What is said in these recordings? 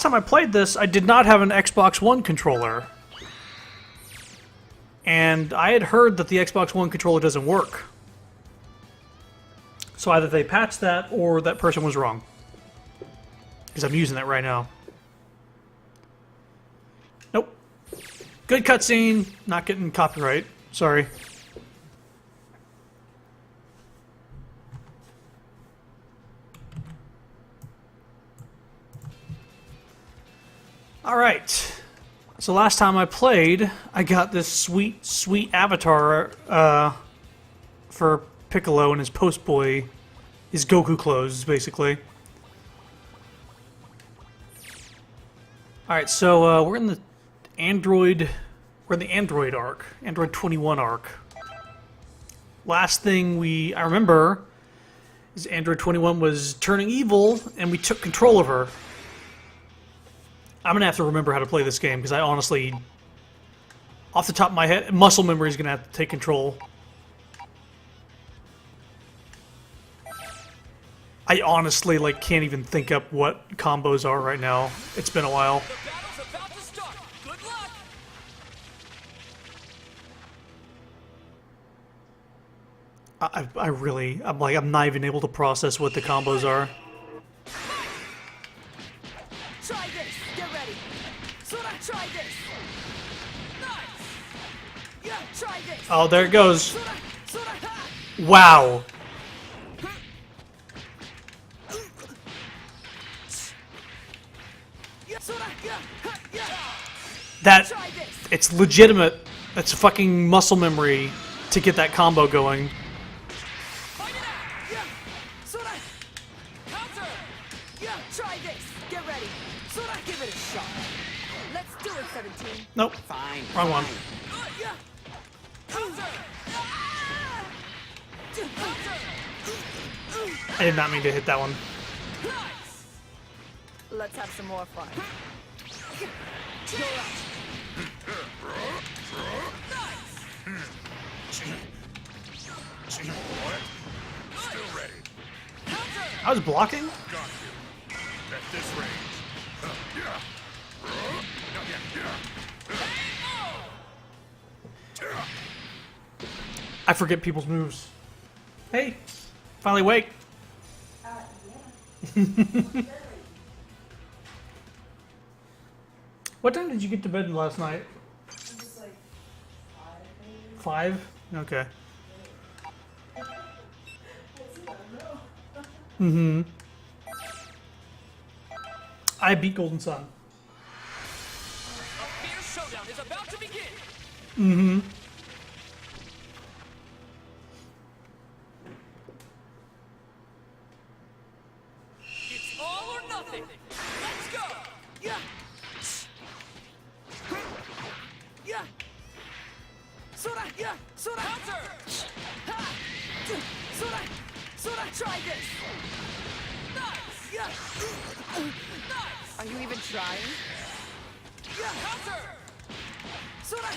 time I played this, I did not have an Xbox One controller. And I had heard that the Xbox One controller doesn't work. So either they patched that, or that person was wrong. Because I'm using that right now. Nope. Good cutscene. Not getting copyright. Sorry. Alright. So last time I played, I got this sweet, sweet avatar for Piccolo and his Postboy, his Goku clothes, basically. Alright, so we're in the Android arc, Android 21 arc. Last thing I remember is Android 21 was turning evil, and we took control of her. I'm gonna have to remember how to play this game, because I honestly, off the top of my head, muscle memory is gonna have to take control. I honestly, like, can't even think up what combos are right now. It's been a while. The battle's about to start. Good luck. I'm not even able to process what the combos are. Try this. Get ready. Sora, try this. Nice. Yeah, try this. Oh, there it goes. Sora, ha. Wow. Yeah, Sora, yeah, ha, yeah. That, Try this. it's legitimate. That's fucking muscle memory to get that combo going. Fight it out. Yeah. Sora. Counter. Yeah, try this. Get ready. Sora, give it a shot. Let's do it, 17. Nope. Fine. Wrong one. Yeah. Counter. Counter. I did not mean to hit that one. Nice. Let's have some more fun. Go Still ready. I was blocking? Got you. At this range. Yeah. I forget people's moves. Hey, finally awake. What time did you get to bed last night? It was like 5 maybe. 5? Okay. I beat Golden Sun. A fierce showdown is about to begin. It's all or nothing. Let's go. Yeah. Yeah. Sora, yeah. Sora. Counter. Ha. Sora. Sora, try this. Nice. Yeah. Nice. Are you even trying? Yeah. Counter. Sora.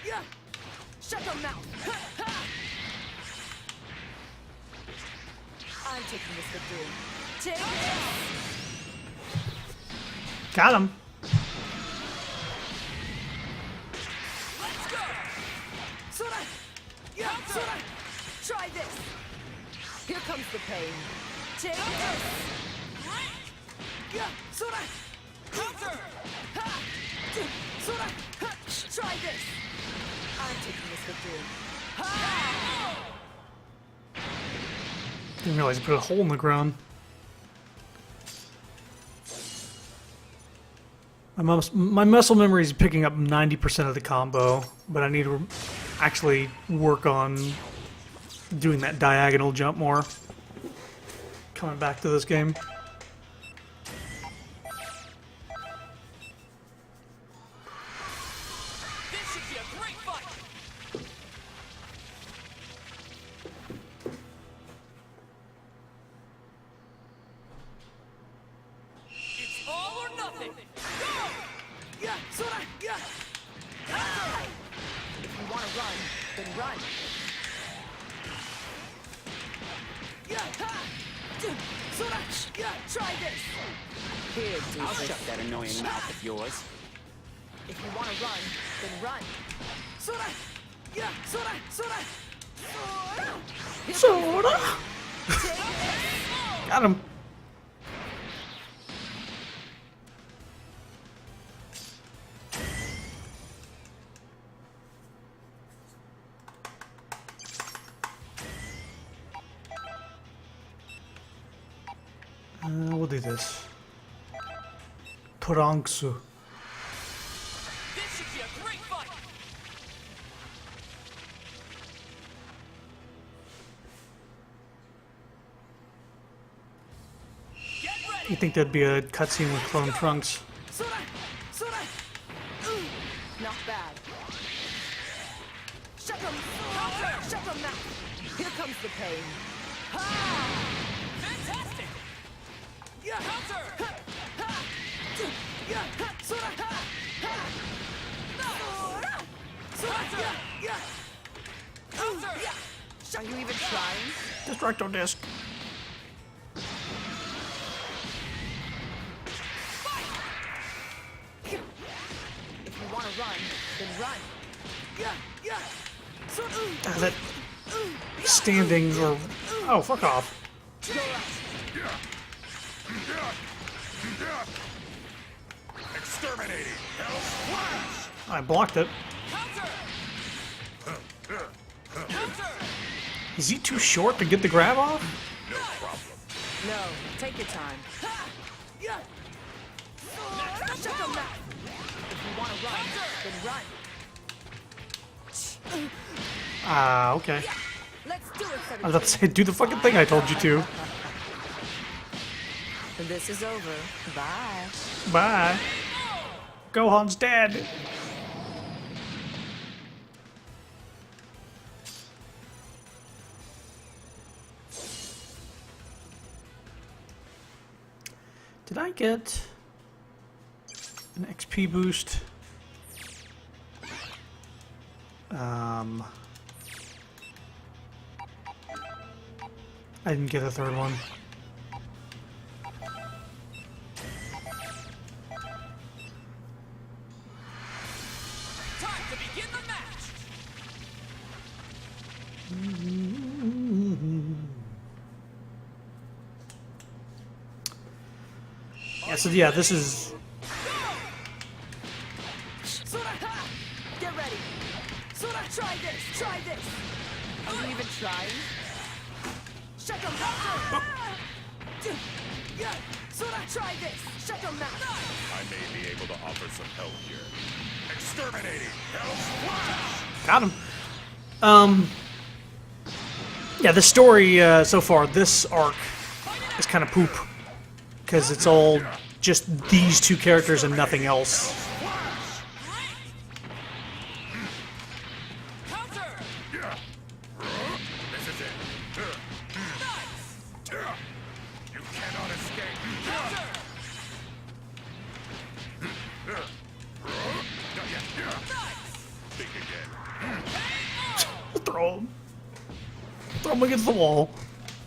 Yeah. Shut your mouth. Ha. I'm taking this with you. Take this. Got him. Let's go. Sora. Yeah. Sora. Try this. Here comes the pain. Take this. Yeah. Sora. Counter. Ha. Sora. Ha. Try this. I'm taking this with you. Ha. Didn't realize I put a hole in the ground. My muscle memory is picking up 90% of the combo, but I need to actually work on doing that diagonal jump more. Coming back to this game. This should be a great fight. It's all or nothing. Go! Yeah, Sora, yeah. If you want to run, then run. Yeah, ha! Sora! Yeah, try this! Here, do I'll this. shut that annoying mouth of yours. If you want to run, then run. Sora! Yeah, Sora! Sora! Soda! Got him. We'll do this. Torangsu. This should be a great fight. Get ready. You think that'd be a cutscene with clone Trunks? Sora! Sora! Not bad. Shut them! Shut them now! Here comes the pain. Ha! Fantastic. Yeah! Counter. Yeah! Sora! Ha! Ha! Sora! Sora! Yeah! Yeah! Counter. Yeah! Are you even trying? Destructo disc. If you want to run, then run. Yeah! Yeah! Sora! Ah, that standing or oh fuck off. Go out. Exterminating! Hell's Flash! I blocked it. Counter. Counter. Is he too short to get the grab off? No problem. No, take your time. Yeah! Shut them now! If you want to run, then run. Ah, okay. Let's do it, I was about to say, do the fucking thing I told you to. This is over. Bye. Bye. Gohan's dead. Did I get an XP boost? I didn't get a third one. Time to begin the match. Yeah, so yeah, this is Sora! Get ready. Sora, try this. Try this. Are you even trying? Shut them down. Yeah. Sora, try this. Shut them down. I may be able to offer some help here. Exterminating! Hell's Flash! got him. Yeah, the story so far, this arc is kind of poop because it's all just these two characters and nothing else. Counter. This is it. You cannot escape. Counter. Think again. Throw him. Throw him against the wall.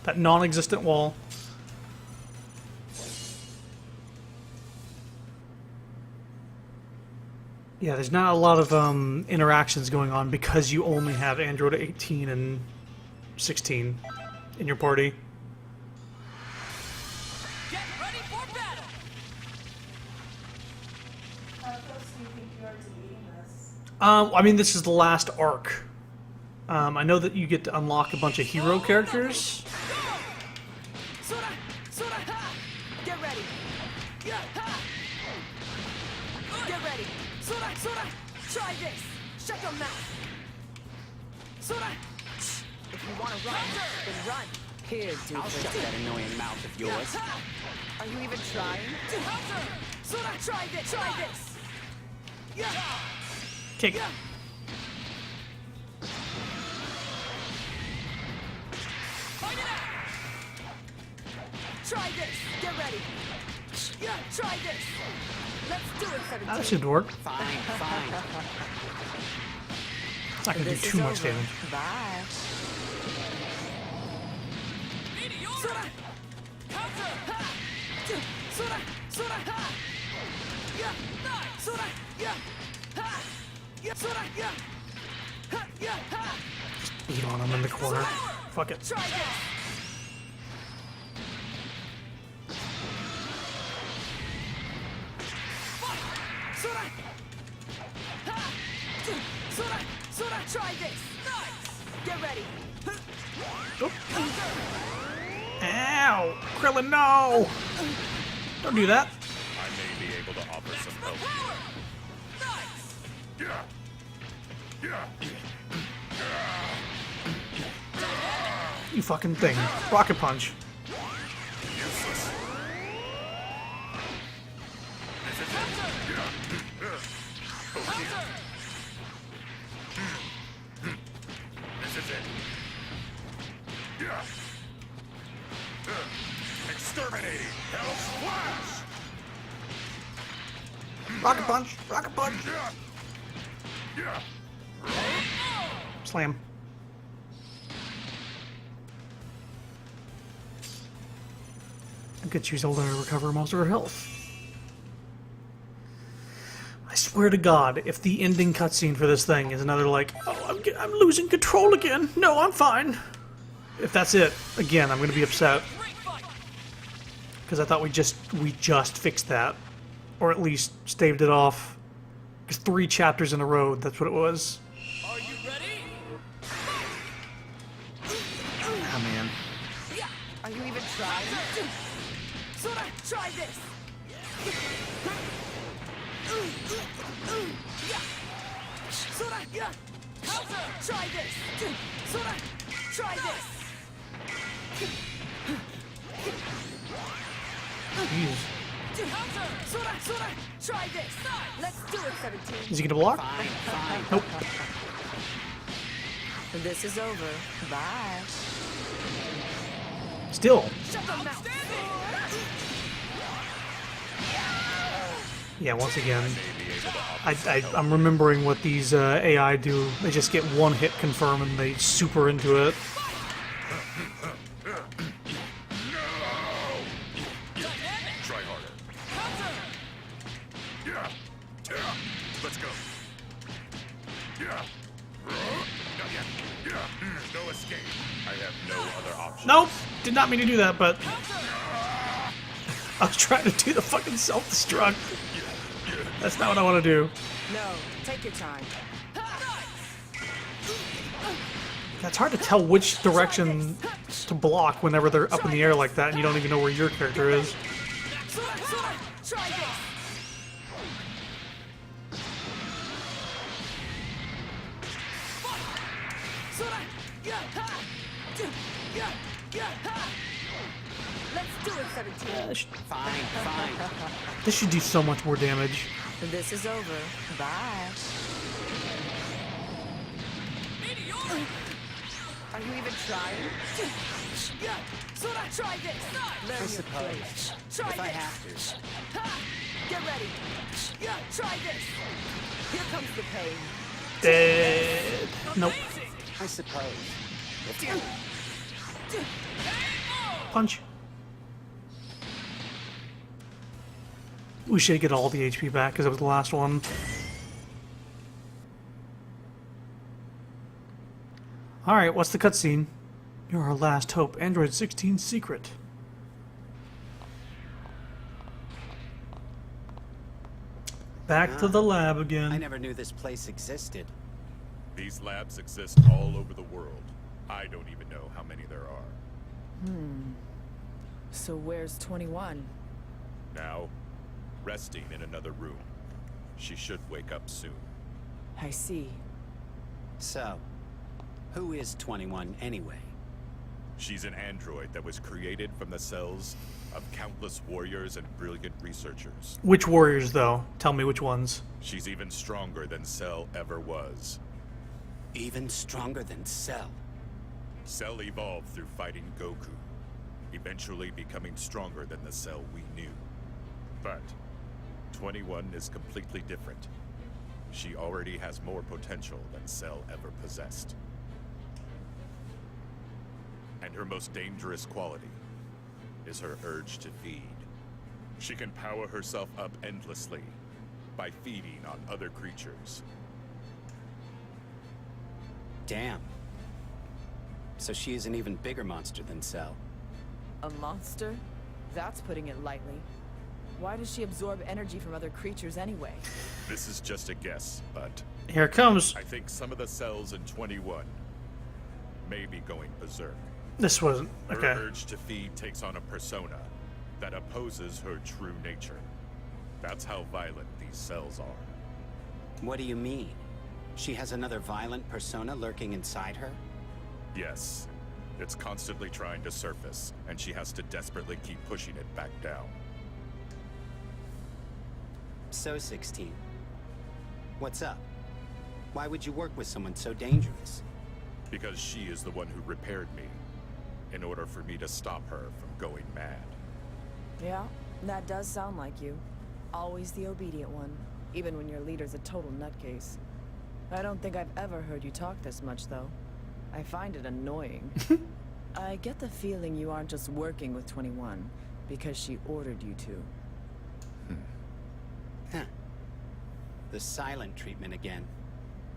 That non-existent wall. Yeah, there's not a lot of interactions going on because you only have Android 18 and 16 in your party. Get ready for battle. How close do you think you are to beating this? I mean, this is the last arc. I know that you get to unlock a bunch of hero characters. Sora, Sora, ha! Get ready. Yeah, ha! Get ready. Sora, Sora, try this. Shut them mouth. Sora. If you want to run, then run. Here, do I'll shut that annoying mouth of yours. Ha! Are you even trying? Counter. Sora, try this. Try this. Yeah. Kick. Yeah. Fight it out. Try this. Get ready. Yeah, try this. Let's do it, 17. That should work. Fine, fine. It's not gonna do This too is much over. damage. Bye. Meteor. Sora. Sora! Sora! Ha! Yeah! Nice. Sora! Yeah! Ha! Yeah! Sora! Yeah! Ha! Yeah! Ha! Beat on him in the corner. Fuck it. Try this! Sora! Ha! Sora! Sora! Try this! Nice! Get ready! Ow! Krillin, no! Don't do that. I may be able to offer some help. Power. Nice. Yeah. Yeah. You fucking thing. Rocket punch. Useless. This is it. Yeah. Counter. This is it. Yeah. Exterminating Hell's Flash. Rocket punch. Rocket punch. Yeah. Yeah. Slam. I could use all to recover most of her health. I swear to God, if the ending cutscene for this thing is another like, oh, I'm losing control again. No, I'm fine. If that's it, again, I'm going to be upset Great fight. because I thought we just fixed that, or at least staved it off. Because 3 chapters in a row, that's what it was. Are you ready? Oh man. Are you even trying? Sora! Try this! Sora! Yeah! Counter. Try this! Sora! Try this! Jeez. Counter. Sora! Sora! Try this! Let's do it, 17. Is he gonna block? Fine, fine. Nope. This is over. Bye. Still. Shut them mouth! Yeah, once again, I'm remembering what these AI do. They just get one hit confirm and they super into it. Try harder. Counter. Yeah. Yeah. Let's go. Yeah. Not yet. Yeah. No escape. I have no other option. Nope! Did not mean to do that, but I was trying to do the fucking self-destruct. That's not what I want to do. No, take your time. It's hard to tell which direction to block whenever they're up in the air like that and you don't even know where your character is. Sora! Sora! Try this! Sora! Yeah! Ha! Yeah! Yeah! Ha! Let's do it, 17. Fine, fine. This should do so much more damage. This is over. Bye. Meteor. Are you even trying? Yeah! Sora! Try this! Learn I your suppose. place. Try If I this! have to. Ha! Get ready! Yeah! Try this! Here comes the pain. Dead. Nope. Amazing. I suppose. Punch. We should get all the HP back because it was the last one. Alright, what's the cutscene? You're our last hope. Android 16 secret. Back to the lab I again. never knew this place existed. These labs exist all over the world. I don't even know how many there are. So where's 21? Now, resting in another room. She should wake up soon. I see. So, who is 21 anyway? She's an android that was created from the cells of countless warriors and brilliant researchers. Which warriors, though? Tell me which ones. She's even stronger than Cell ever was. Even stronger than Cell. Cell evolved through fighting Goku, eventually becoming stronger than the Cell we knew. But 21 is completely different. She already has more potential than Cell ever possessed. And her most dangerous quality is her urge to feed. She can power herself up endlessly by feeding on other creatures. Damn. So she is an even bigger monster than Cell. A monster? That's putting it lightly. Why does she absorb energy from other creatures anyway? This is just a guess, but Here it comes. I think some of the cells in 21 may be going berserk. This wasn't Her okay. urge to feed takes on a persona that opposes her true nature. That's how violent these cells are. What do you mean? She has another violent persona lurking inside her? Yes, it's constantly trying to surface, and she has to desperately keep pushing it back down. So, 16. What's up? Why would you work with someone so dangerous? Because she is the one who repaired me, in order for me to stop her from going mad. Yeah, that does sound like you. Always the obedient one, even when your leader's a total nutcase. I don't think I've ever heard you talk this much, though. I find it annoying. I get the feeling you aren't just working with 21 because she ordered you to. Huh. The silent treatment again.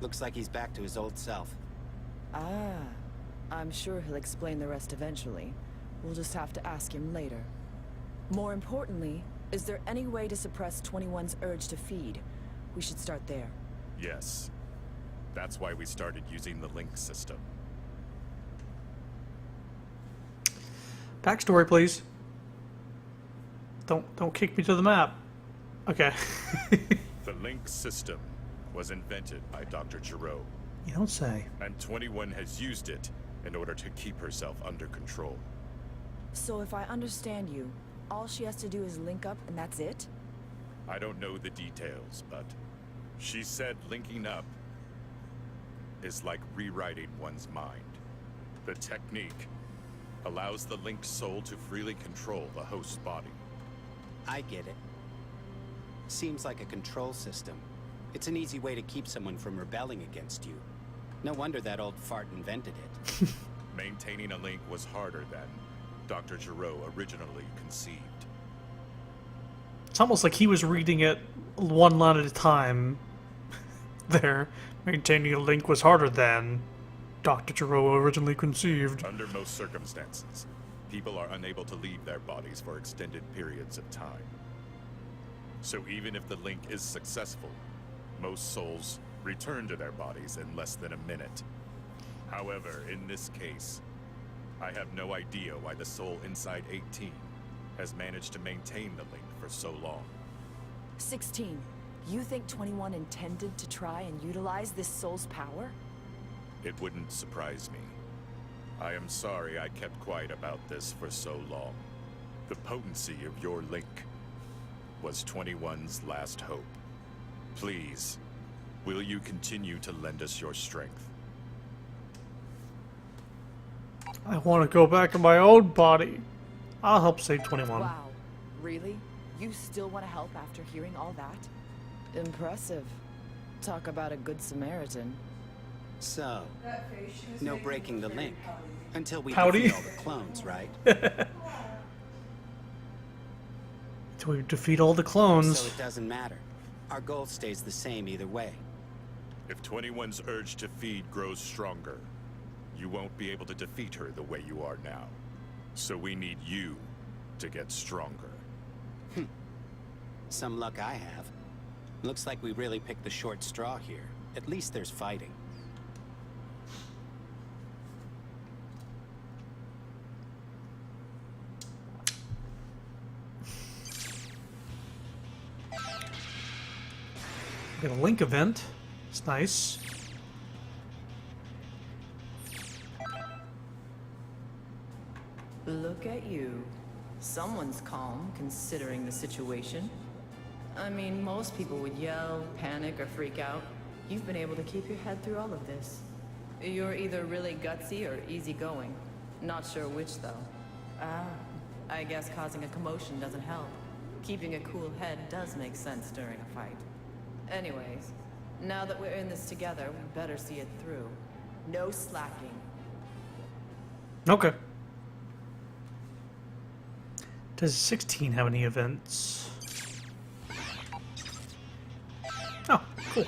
Looks like he's back to his old self. Ah, I'm sure he'll explain the rest eventually. We'll just have to ask him later. More importantly, is there any way to suppress 21's urge to feed? We should start there. Yes. That's why we started using the link system. Backstory, please. Don't kick me to the map. Okay. The link system was invented by Dr. CHRONO, You don't say. and 21 has used it in order to keep herself under control. So if I understand you, all she has to do is link up and that's it? I don't know the details, but she said linking up is like rewriting one's mind. The technique allows the linked soul to freely control the host's body. I get it. Seems like a control system. It's an easy way to keep someone from rebelling against you. No wonder that old fart invented it. Maintaining a link was harder than Dr. CHRONO originally conceived. It's almost like he was reading it one line at a time. There, maintaining a link was harder than Dr. CHRONO originally conceived. Under most circumstances, people are unable to leave their bodies for extended periods of time. So even if the link is successful, most souls return to their bodies in less than a minute. However, in this case, I have no idea why the soul inside 18 has managed to maintain the link for so long. 16. You think 21 intended to try and utilize this soul's power? It wouldn't surprise me. I am sorry I kept quiet about this for so long. The potency of your link was 21's last hope. Please, will you continue to lend us your strength? I want to go back in my own body. I'll help save 21. Wow. Really? You still want to help after hearing all that? Impressive. Talk about a good Samaritan. So, That face she was no making breaking was the very link. pouty. Until we Pouty? defeat all the clones, right? Till we defeat all the So clones. it doesn't matter. Our goal stays the same either way. If 21's urge to feed grows stronger, you won't be able to defeat her the way you are now. So we need you to get stronger. Some luck I have. Looks like we really picked the short straw here. At least there's fighting. We got a link event. It's nice. Look at you. Someone's calm, considering the situation. I mean, most people would yell, panic, or freak out. You've been able to keep your head through all of this. You're either really gutsy or easygoing. Not sure which, though. Ah, I guess causing a commotion doesn't help. Keeping a cool head does make sense during a fight. Anyways, now that we're in this together, we better see it through. No slacking. Okay. Does 16 have any events? Oh, cool.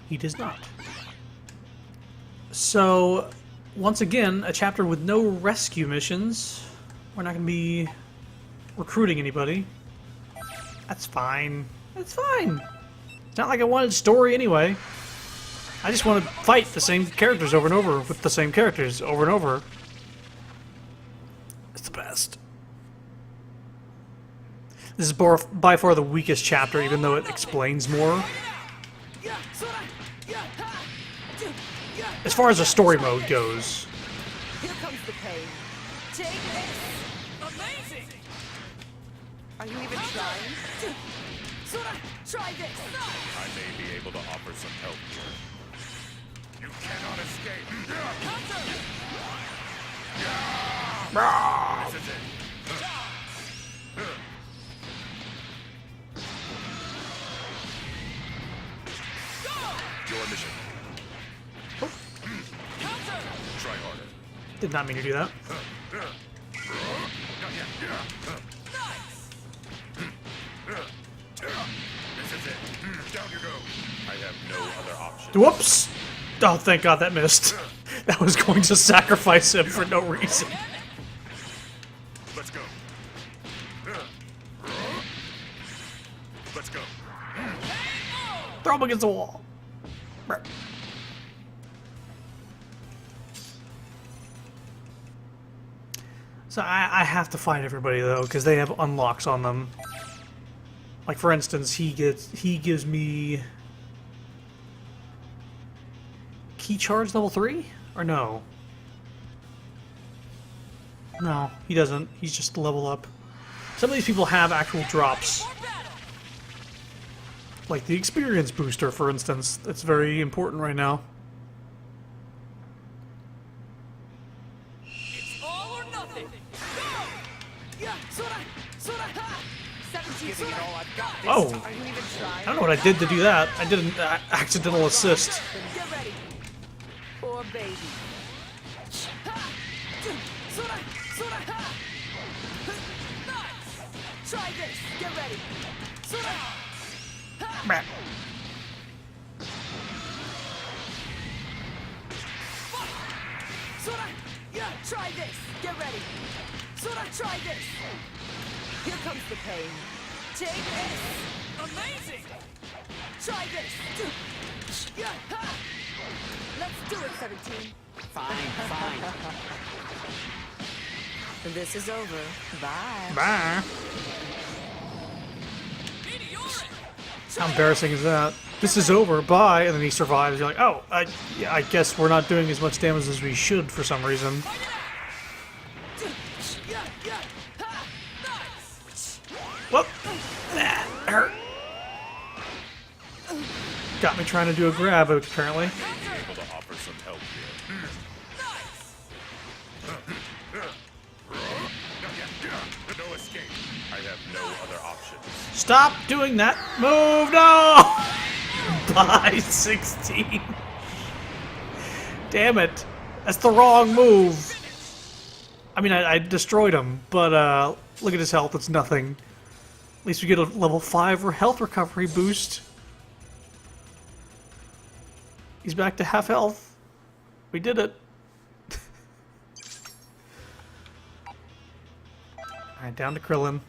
He does not. So, once again, a chapter with no rescue missions. We're not going to be recruiting anybody. That's fine. That's fine. It's not like I wanted story anyway. I just want to fight the same characters over and over with the same characters over and over. It's the best. This is by far the weakest chapter, even though it explains more. As far as the story mode goes. Here comes the pain. Take this. Amazing! Are you even trying? Try this. I may be able to offer some help here. You cannot escape. Counter! This is it. Your mission. Counter! Try harder. Did not mean to do that. Nice! This is it. Down you go. I have no other option. Whoops! Oh, thank God that missed. That was going to sacrifice him for no reason. Let's go. Let's go. Throw him against the wall. So I have to fight everybody though, because they have unlocks on them. Like for instance, he gives me key charge level 3? Or no? No, he doesn't. He's just level up. Some of these people have actual drops. For battle! Like the experience booster, for instance. That's very important right now. It's all or nothing! Go! 17. Giving it all I've got. Oh! Are you even I trying? don't know what I did to do that. I did an accidental assist. Get ready. Poor baby. Try this. Get ready. Meh. Try this. Get ready. Try this. Here comes the pain. Take this. Amazing! Try this. Let's do it, 17. Fine, fine. This is over. Bye. Bye. Meteoric! How embarrassing is that? This is over, bye, and then he survives. You're like, oh, yeah, I guess we're not doing as much damage as we should for some reason. Fight it out! Nice! Whoop! That hurt. Got me trying to do a grab, apparently. May be able to offer some help here. Nice! No escape. I have no other options. Stop doing that move! No! Bye, 16. Damn it. That's the wrong move. I mean, I destroyed him, but look at his health. It's nothing. At least we get a level 5 health recovery boost. He's back to half health. We did it. Alright, down to Krillin.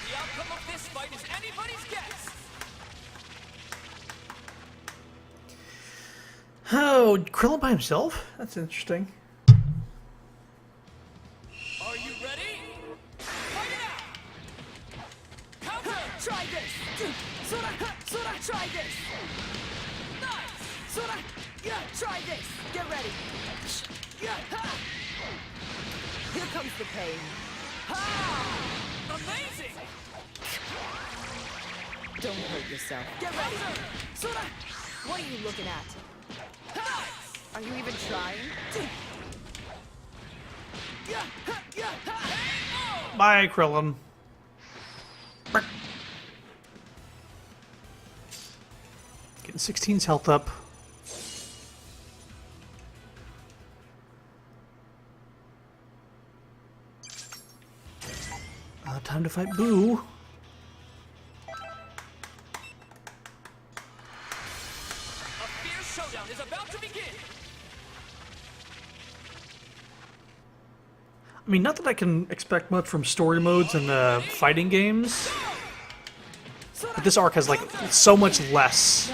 The outcome of this fight is anybody's guess! Oh, Krillin by himself? That's interesting. Are you ready? Fight it out! Counter! Try this. Try this. Nice! Try this. Get ready. Here comes the pain. Amazing! Don't hurt yourself. Get ready. What are you looking at? Are you even trying? Bye, Krillin. Getting 16's health up. Time to fight Boo. A fierce showdown is about to begin. I mean, not that I can expect much from story modes in the fighting games, but this arc has like so much less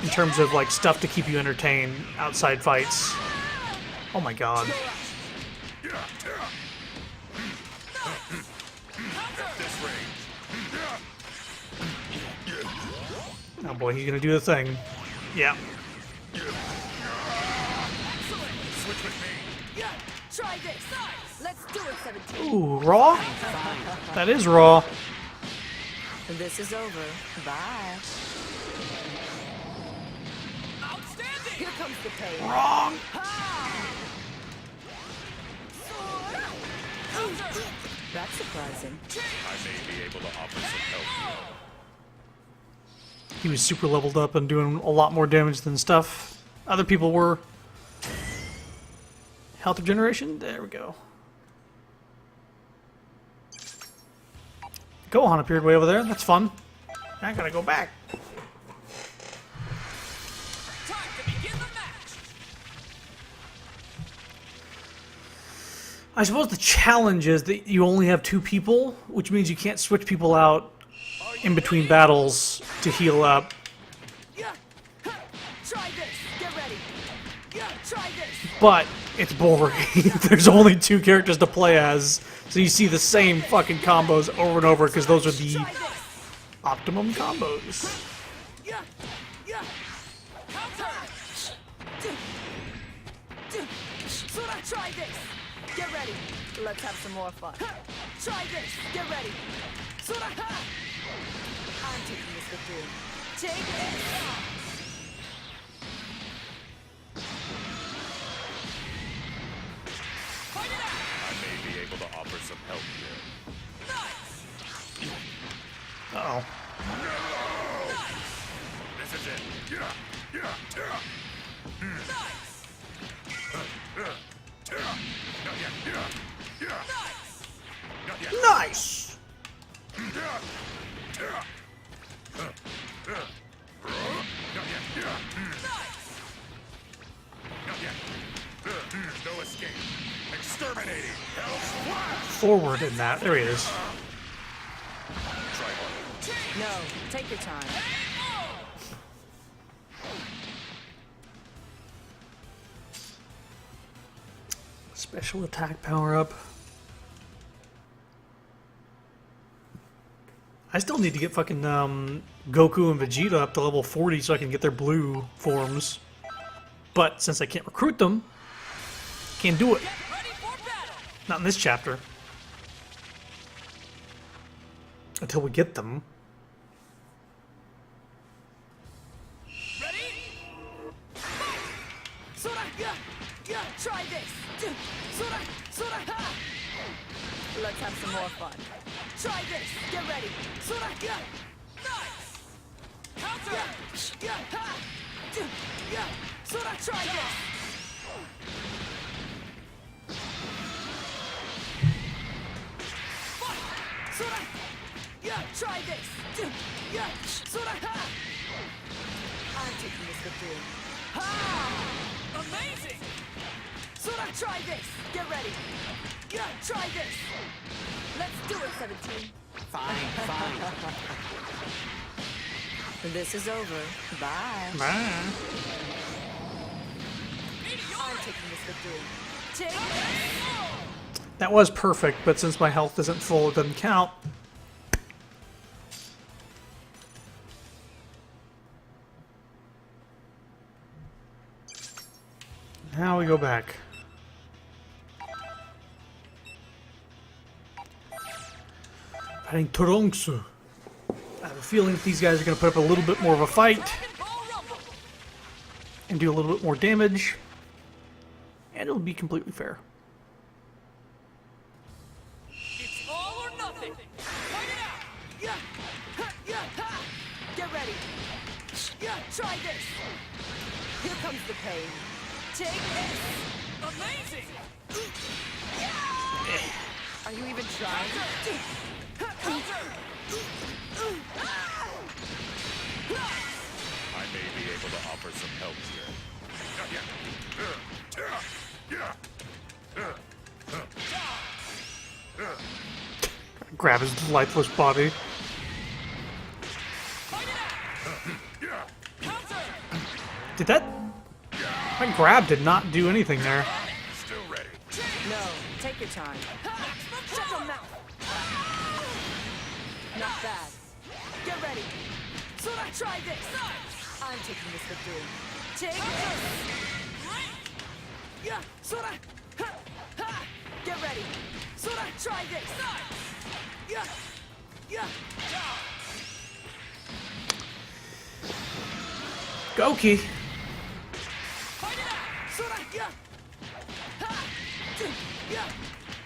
in terms of like stuff to keep you entertained outside fights. Oh my god. Oh boy, he's gonna do the thing. Yeah. Switch with me. Yeah, try this. Let's do it, 17. Ooh, raw? That is raw. This is over. Bye. Outstanding. Here comes the pain. Wrong. That's surprising. I may be able to offer some help here. He was super leveled up and doing a lot more damage than stuff other people were. Health regeneration? There we go. Gohan appeared way over there. That's fun. I gotta go back. Time to begin the match. I suppose the challenge is that you only have 2 people, which means you can't switch people out in between battles to heal up. Yeah. Try this. Get ready. Yeah, try this. But it's boring. There's only 2 characters to play as, so you see the same fucking combos over and over because those are the Try this. optimum combos. Yeah. Yeah. Sora, try this. Get ready. Let's have some more fun. Try this. Get ready. Sora, ha. I'm taking this with you. Take this. Fight it out. I may be able to offer some help here. Nice. Uh-oh. This is it. Yeah, yeah, yeah. Nice. Not yet. Yeah, yeah. Nice. Not yet. Nice! Yeah, yeah. Not yet. Yeah. Nice. Not yet. No escape. Exterminating. Hell's Blast. Forward in that. There he is. Try one. No, take your time. Special attack power up. I still need to get fucking Goku and Vegeta up to level 40 so I can get their blue forms. But since I can't recruit them, can't do it. Get ready for battle. Not in this chapter. Until we get them. Ready? Sora, yeah. Yeah, try this. Sora, Sora, ha. Let's have some more fun. Try this. Get ready. Sora, yeah. Nice. Counter. Yeah, yeah, ha. Yeah. Sora, try this. Sora, yeah, try this. Yeah, Sora, ha. I'm taking this with you. Ha! Amazing. Sora, try this. Get ready. Yeah, try this. Let's do it, 17. Fine, fine. This is over. Bye. I'm taking this with you. Take this. That was perfect, but since my health isn't full, it doesn't count. Now we go back. Fighting Trunks. I have a feeling that these guys are going to put up a little bit more of a fight Dragonball Rumble. and do a little bit more damage, and it'll be completely fair. It's all or nothing. Fight it out. Yeah, Try this. Here comes the pain. Take this. Amazing! Are you even trying? Counter! I may be able to offer some help here. Grab his lifeless body. Fight it out! Counter! Did that? That grab did not do anything there. Still ready. No, take your time. Shut your mouth. Not bad. Get ready. Try this. I'm taking this victory. Take this. Yeah, Sora. Ha, ha. Get ready. Sora, try this. Yeah, yeah. Goki. Fight it out! Sora, yeah. Ha. Yeah,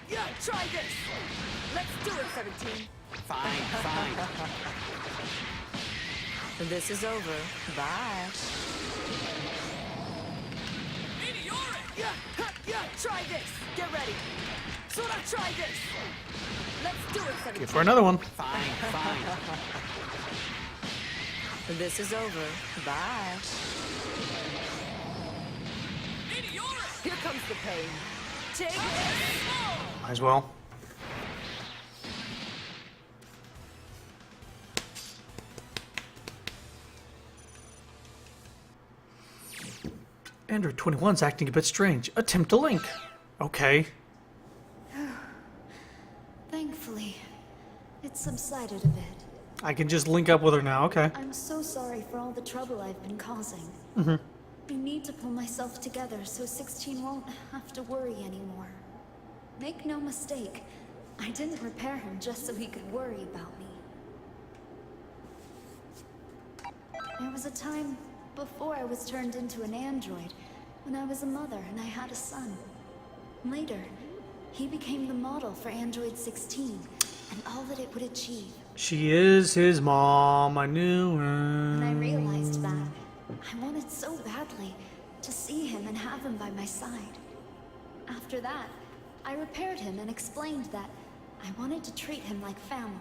yeah. Try this. Let's do it, 17. Fine, fine. This is over. Bye. Meteoric! Yeah, ha, yeah. Try this. Get ready. Sora, try this. Let's do it, 17. Okay, for another one. Fine, fine. This is over. Bye. Meteoric! Here comes the pain. Take this. Might as well. Android 21's acting a bit strange. Attempt to link. Okay. Thankfully, it subsided a bit. I can just link up with her now. Okay. I'm so sorry for all the trouble I've been causing. I need to pull myself together so 16 won't have to worry anymore. Make no mistake, I didn't repair him just so he could worry about me. There was a time before I was turned into an android, when I was a mother and I had a son. Later, he became the model for Android 16 and all that it would achieve. She is his mom. I knew And I her. realized that I wanted so badly to see him and have him by my side. After that, I repaired him and explained that I wanted to treat him like family.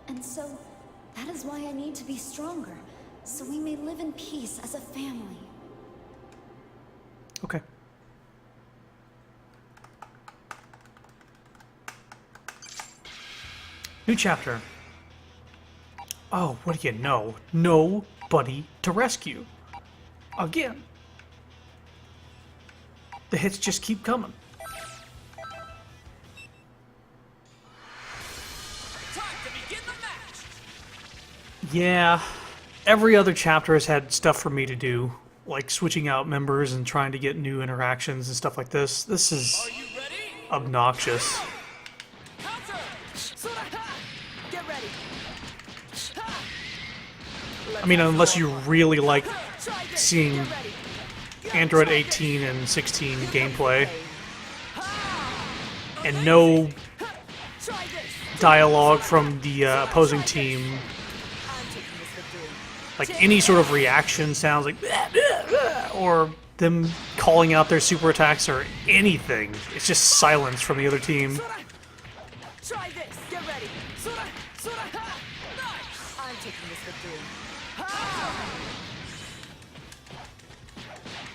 And so, that is why I need to be stronger, so we may live in peace as a family. Okay. New chapter. Oh, what do you know? Nobody to rescue. Again. The hits just keep coming. Time to begin the match! Yeah. Every other chapter has had stuff for me to do, like switching out members and trying to get new interactions and stuff like this. This is Are you ready? obnoxious. Counter! Sora, ha. Get ready. Ha. I mean, unless you really like Try this. seeing Get ready. Yeah, Android try this. 18 and 16 gameplay Ha. and no Try this. dialogue from the opposing team, I'm taking this victory. like any sort of reaction sounds like "Blah, blah, blah," or them calling out their super attacks or anything. It's just silence from the other team. Sora. Try this. Get ready. Sora, Sora, ha. Nice. I'm taking this victory. Ha.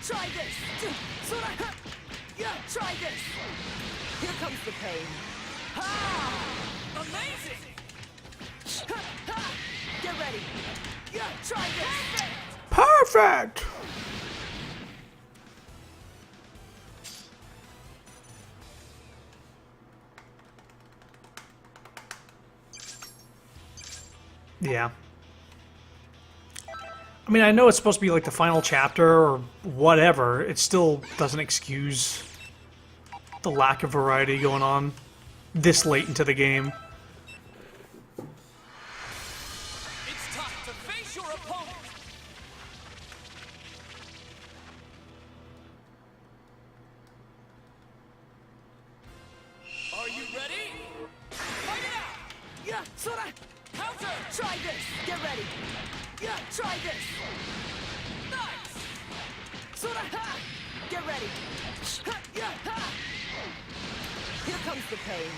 Try this. Sora, ha. Yeah, try this. Here comes the pain. Ha. Amazing! Ha, ha. Get ready. Yeah, try this. Perfect! Yeah. I mean, I know it's supposed to be like the final chapter or whatever. It still doesn't excuse the lack of variety going on this late into the game. It's time to face your opponent! Are you ready? Fight it out! Yeah, Sora. Counter! Try this. Get ready. Yeah, try this. Nice. Sora, ha. Get ready. Ha, yeah, ha. Here comes the pain.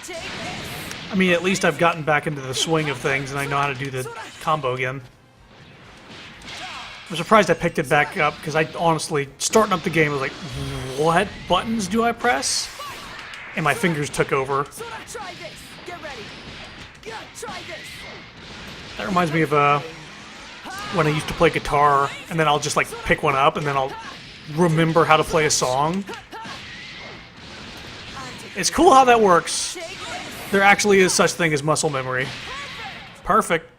Take this. I mean, at least I've gotten back into the swing of things, and I know how to do the combo again. I'm surprised I picked it back up, because I honestly, starting up the game, was like, what buttons do I press? And my fingers took over. Sora, try this. Get ready. Yeah, try this. That reminds me of when I used to play guitar, and then I'll just like pick one up, and then I'll remember how to play a song. It's cool how that works. Take this. There actually is such thing as muscle memory. Perfect.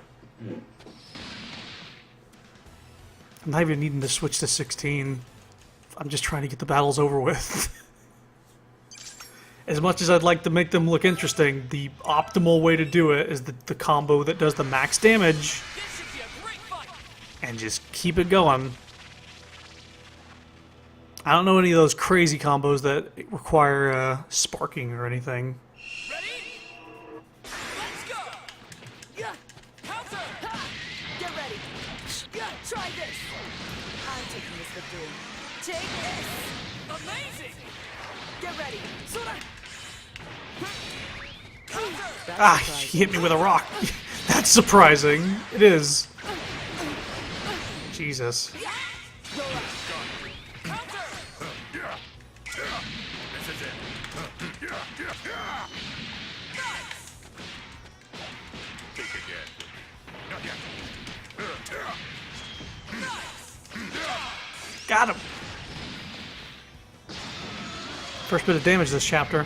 I'm not even needing to switch to 16. I'm just trying to get the battles over with. As much as I'd like to make them look interesting, the optimal way to do it is the combo that does the max damage, This should be a great fight. and just keep it going. I don't know any of those crazy combos that require sparking or anything. Ready? Let's go. Yeah, Counter. ha. Get ready. Yeah, try this. I'm taking this victory. Take this. Amazing. Get ready. Sora. Ah, he hit me with a rock. That's surprising. It is. Jesus. Counter. This is it. Nice. Think again. Not yet. Got him. First bit of damage this chapter.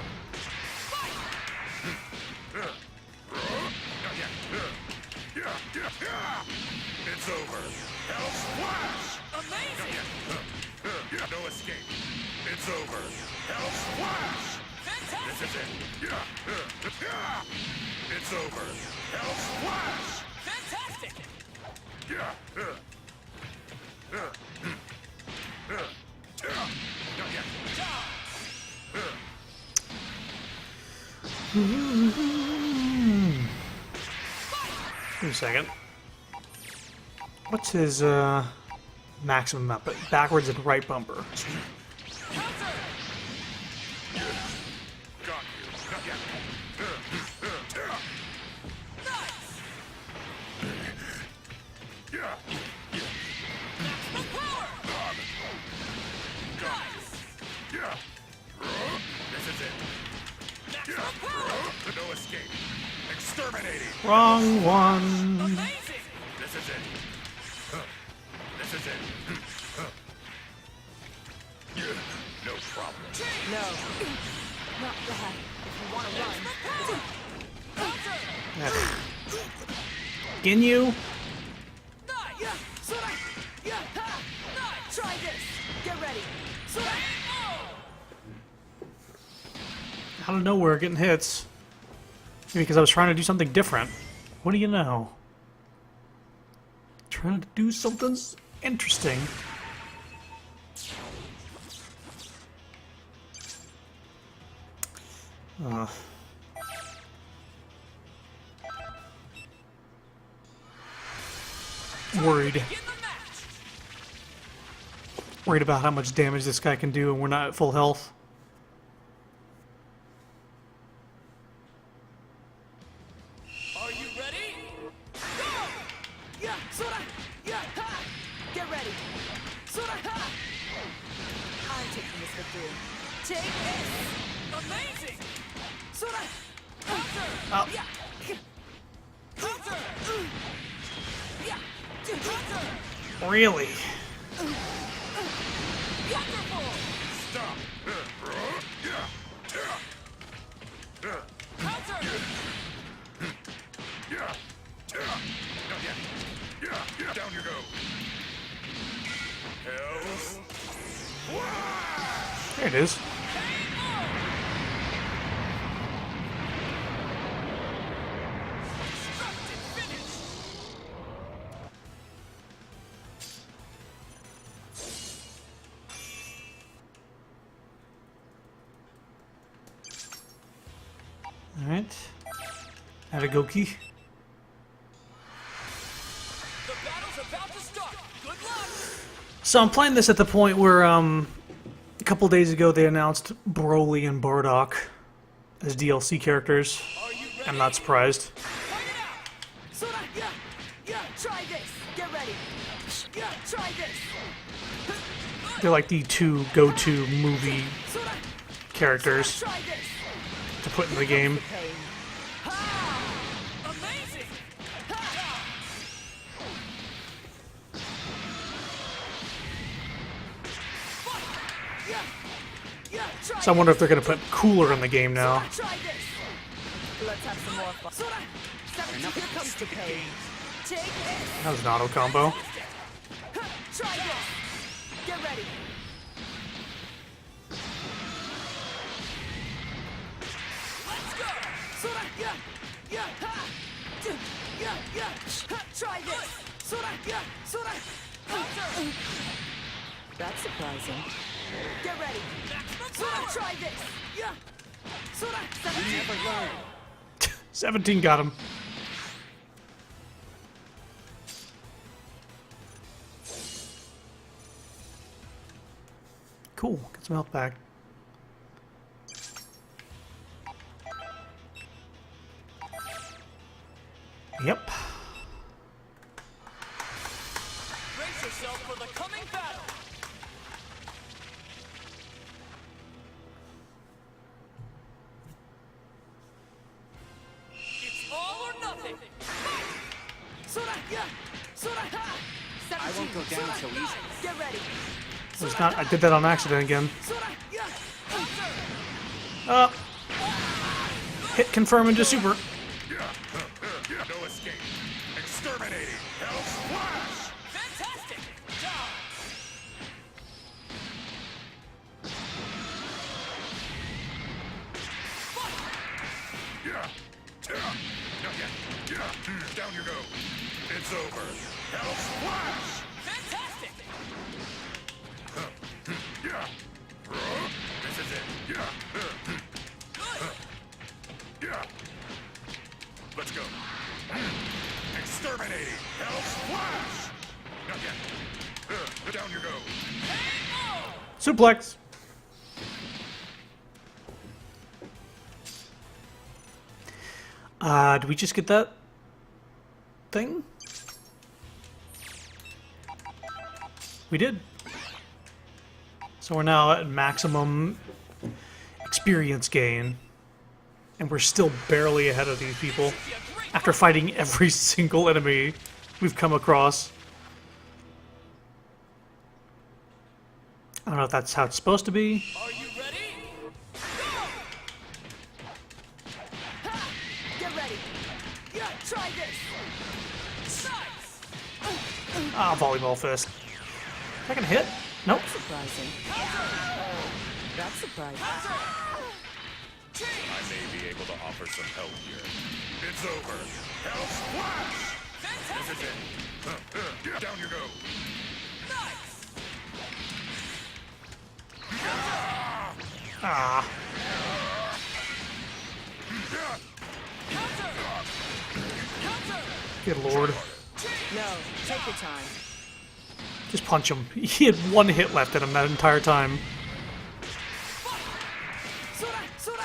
It's over. Hell's Flash! Amazing. No escape. It's over. Hell's Flash! This Fantastic. is it. It's over. Hell's Flash! Fantastic. Not yet. Wait a second. What's his maximum up? Backwards and right bumper. Got you. Not yet. This is it. No escape. Exterminating. Wrong one. Amazing. This is it. This is it. No problem. No. Not that. If you want to run. Ginyu? Yeah, Sora. Yeah, ha. Try this. Get ready. Sora. Out of nowhere, getting hits. Maybe because I was trying to do something different. What do you know? Trying to do something interesting. Worried. Begin the match. Worried about how much damage this guy can do, and we're not at full health. Are you ready? Yeah, Sora. Yeah, ha. Get ready. Sora, ha. I'm taking this victory. Take this. Amazing. Sora. Oh. Yeah. Counter. Yeah. Counter. Really? Wonderful. Stop. Counter. Not yet. Down you go. Hell's Flash! There it is. Destructive finish. Alright. Adagoki. So I'm playing this at the point where a couple days ago they announced Broly and Bardock as DLC characters. I'm not surprised. Fight it out! Sora, yeah, yeah, try this. Get ready. Yeah, try this. They're like the two go-to movie Sora, characters try this. to put in the game. Pain. Amazing! Yeah, yeah, try So I wonder if they're going to put Cooler in the game now. Try this. Let's have some more fun. Sora, 17, here comes the pain. Take this. That was an auto combo. Try this. Get ready. Let's go! Sora, yeah, yeah, ha. Yeah, yeah, ha. Try this. Sora, yeah, Sora. That's surprising. Get ready. Sora, try this. Yeah. Sora, 17. Never learn. 17 got him. Cool. Get some health back. Yep. Brace yourself for the coming battle! It's all or nothing! Sora, yeah. Sora, ha. 17. I won't go down so easy. Get ready. It was not. I did that on accident again. Sora, yeah. Hit confirm into super. No escape. Exterminating. Hell's Flash! Fantastic! Yeah. Not yet. Yeah. Down you go. It's over. Hell's Flash! Fantastic! Yeah. This is it. Yeah. Let's go. Exterminating. Hell's Flash! Not yet. Down you go. Suplex. Did we just get that thing? We did. So we're now at maximum experience gain. And we're still barely ahead of these people after fighting every single enemy we've come across. I don't know if that's how it's supposed to be. Are you ready? Get ready. Yeah, try this. Nice! Ah, volleyball fist. Is that gonna hit? Nope. Surprising. That's surprising. I may be able to offer some help here. It's over. Hell's Flash! This is it. Yeah. Down you go. Nice! Ah. Good lord. No, take your time. Just punch him. He had one hit left in him that entire time. Sora, Sora.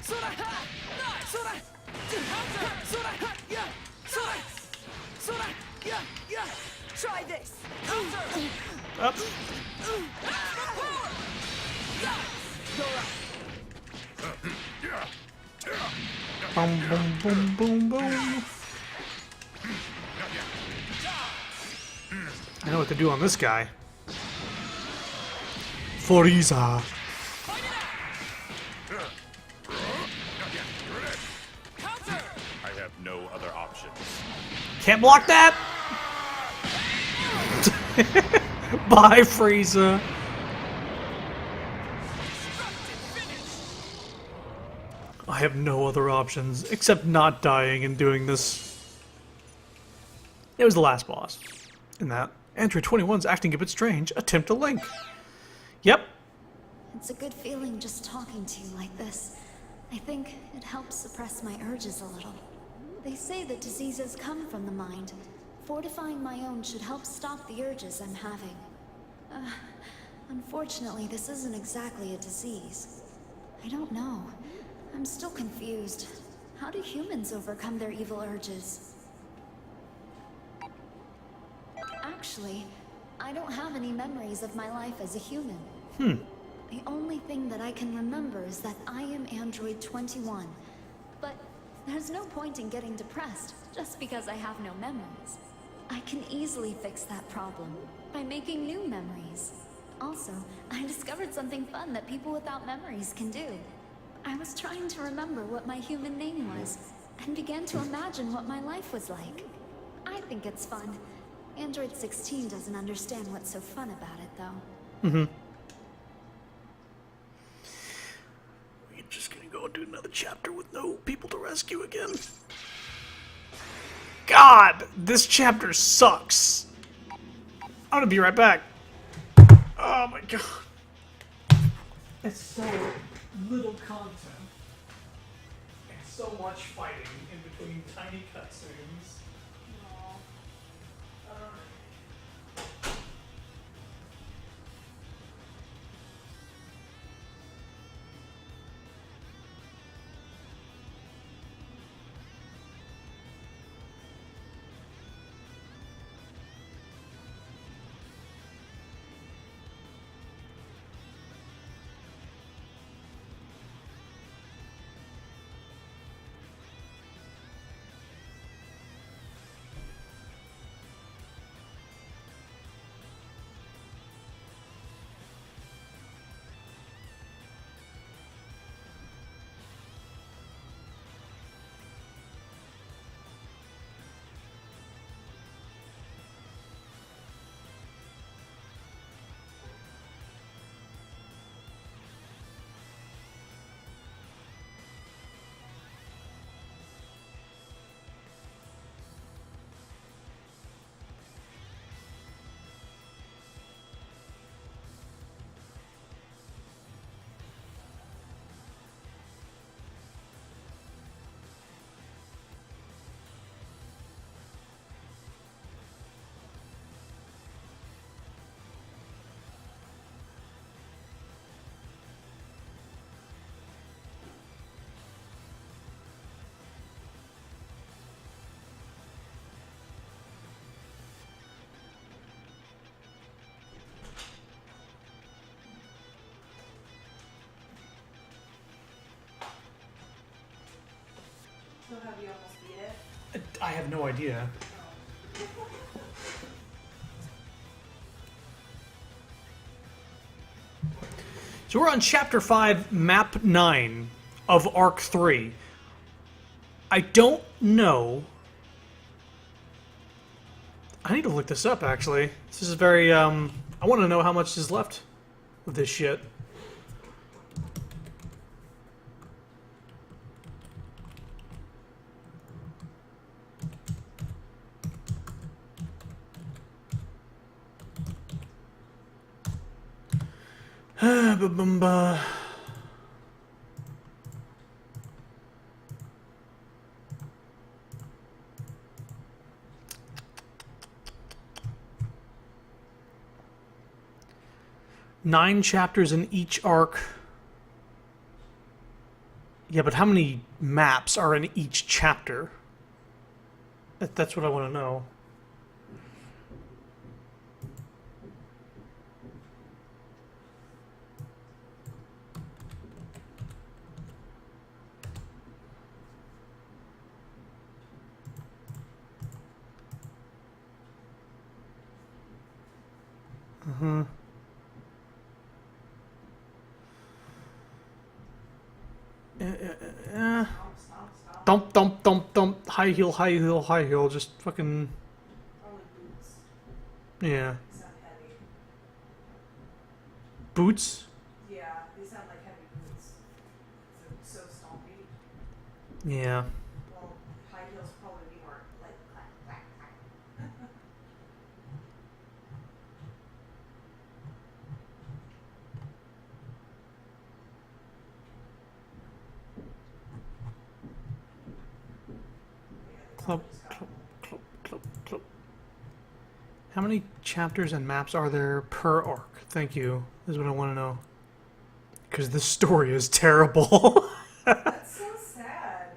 Sora, ha. Sora. Sora, ha. Yeah. Sora. Sora, yeah, yeah. Try this. Up. Boom, boom, boom, boom, boom. I know what to do on this guy. Frieza. I have no other options. Can't block that. Bye, Frieza. I have no other options except not dying and doing this. It was the last boss. In that, Android 21's acting a bit strange. Attempt a link. Yep. It's a good feeling just talking to you like this. I think it helps suppress my urges a little. They say that diseases come from the mind, fortifying my own should help stop the urges I'm having. Unfortunately, this isn't exactly a disease. I don't know. I'm still confused. How do humans overcome their evil urges? Actually, I don't have any memories of my life as a human. The only thing that I can remember is that I am Android 21. But there's no point in getting depressed just because I have no memories. I can easily fix that problem by making new memories. Also, I discovered something fun that people without memories can do. I was trying to remember what my human name was, and began to imagine what my life was like. I think it's fun. Android 16 doesn't understand what's so fun about it, though. We're just gonna go and do another chapter with no people to rescue again. God, this chapter sucks. I'm gonna be right back. Oh my god. It's so little content. And so much fighting in between tiny cutscenes. So have you almost beat it? I have no idea. So we're on Chapter 5, Map 9 of Arc 3. I don't know... I need to look this up, actually. This is very, I want to know how much is left of this shit. Ba-bum-ba. Nine chapters in each arc. Yeah, but how many maps are in each chapter? That's what I want to know. Dump, dump, dump, dump. High heel, high heel, high heel. Just fucking... Probably boots. Yeah. They sound heavy. Boots? Yeah, they sound like heavy boots. They're so stompy. Yeah. Well, high heels probably be more like clack, clack, clack. Yeah, they Club, probably just got club, club, club, club. How many chapters and maps are there per arc? Thank you. This is what I want to know. Because this story is terrible. That's so sad.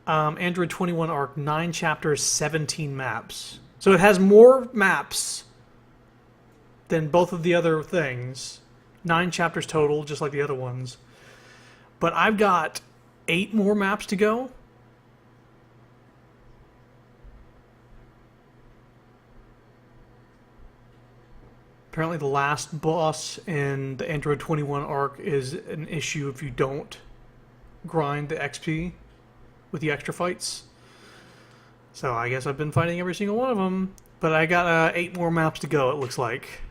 Android 21 arc, 9 chapters, 17 maps. So it has more maps than both of the other things. 9 chapters total, just like the other ones. But I've got 8 more maps to go. Apparently the last boss in the Android 21 arc is an issue if you don't grind the XP with the extra fights. So I guess I've been fighting every single one of them. But I got 8 more maps to go, it looks like.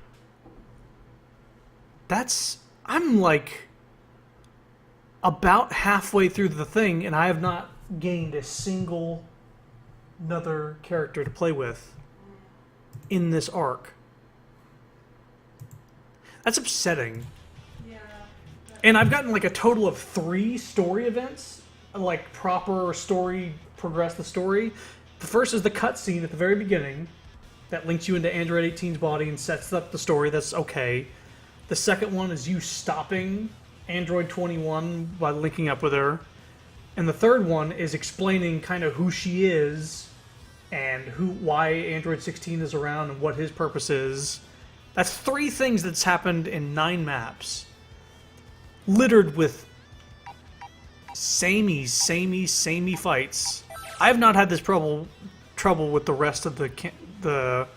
I'm like about halfway through the thing, and I have not gained a single another character to play with in this arc. That's upsetting. Yeah. And I've gotten like a total of 3 story events, like proper story, progress the story. The first is the cutscene at the very beginning that links you into Android 18's body and sets up the story. That's okay. The second one is you stopping Android 21 by linking up with her. And the third one is explaining kind of who she is and why Android 16 is around and what his purpose is. That's 3 things that's happened in 9 maps. Littered with samey fights. I have not had this trouble with the rest of the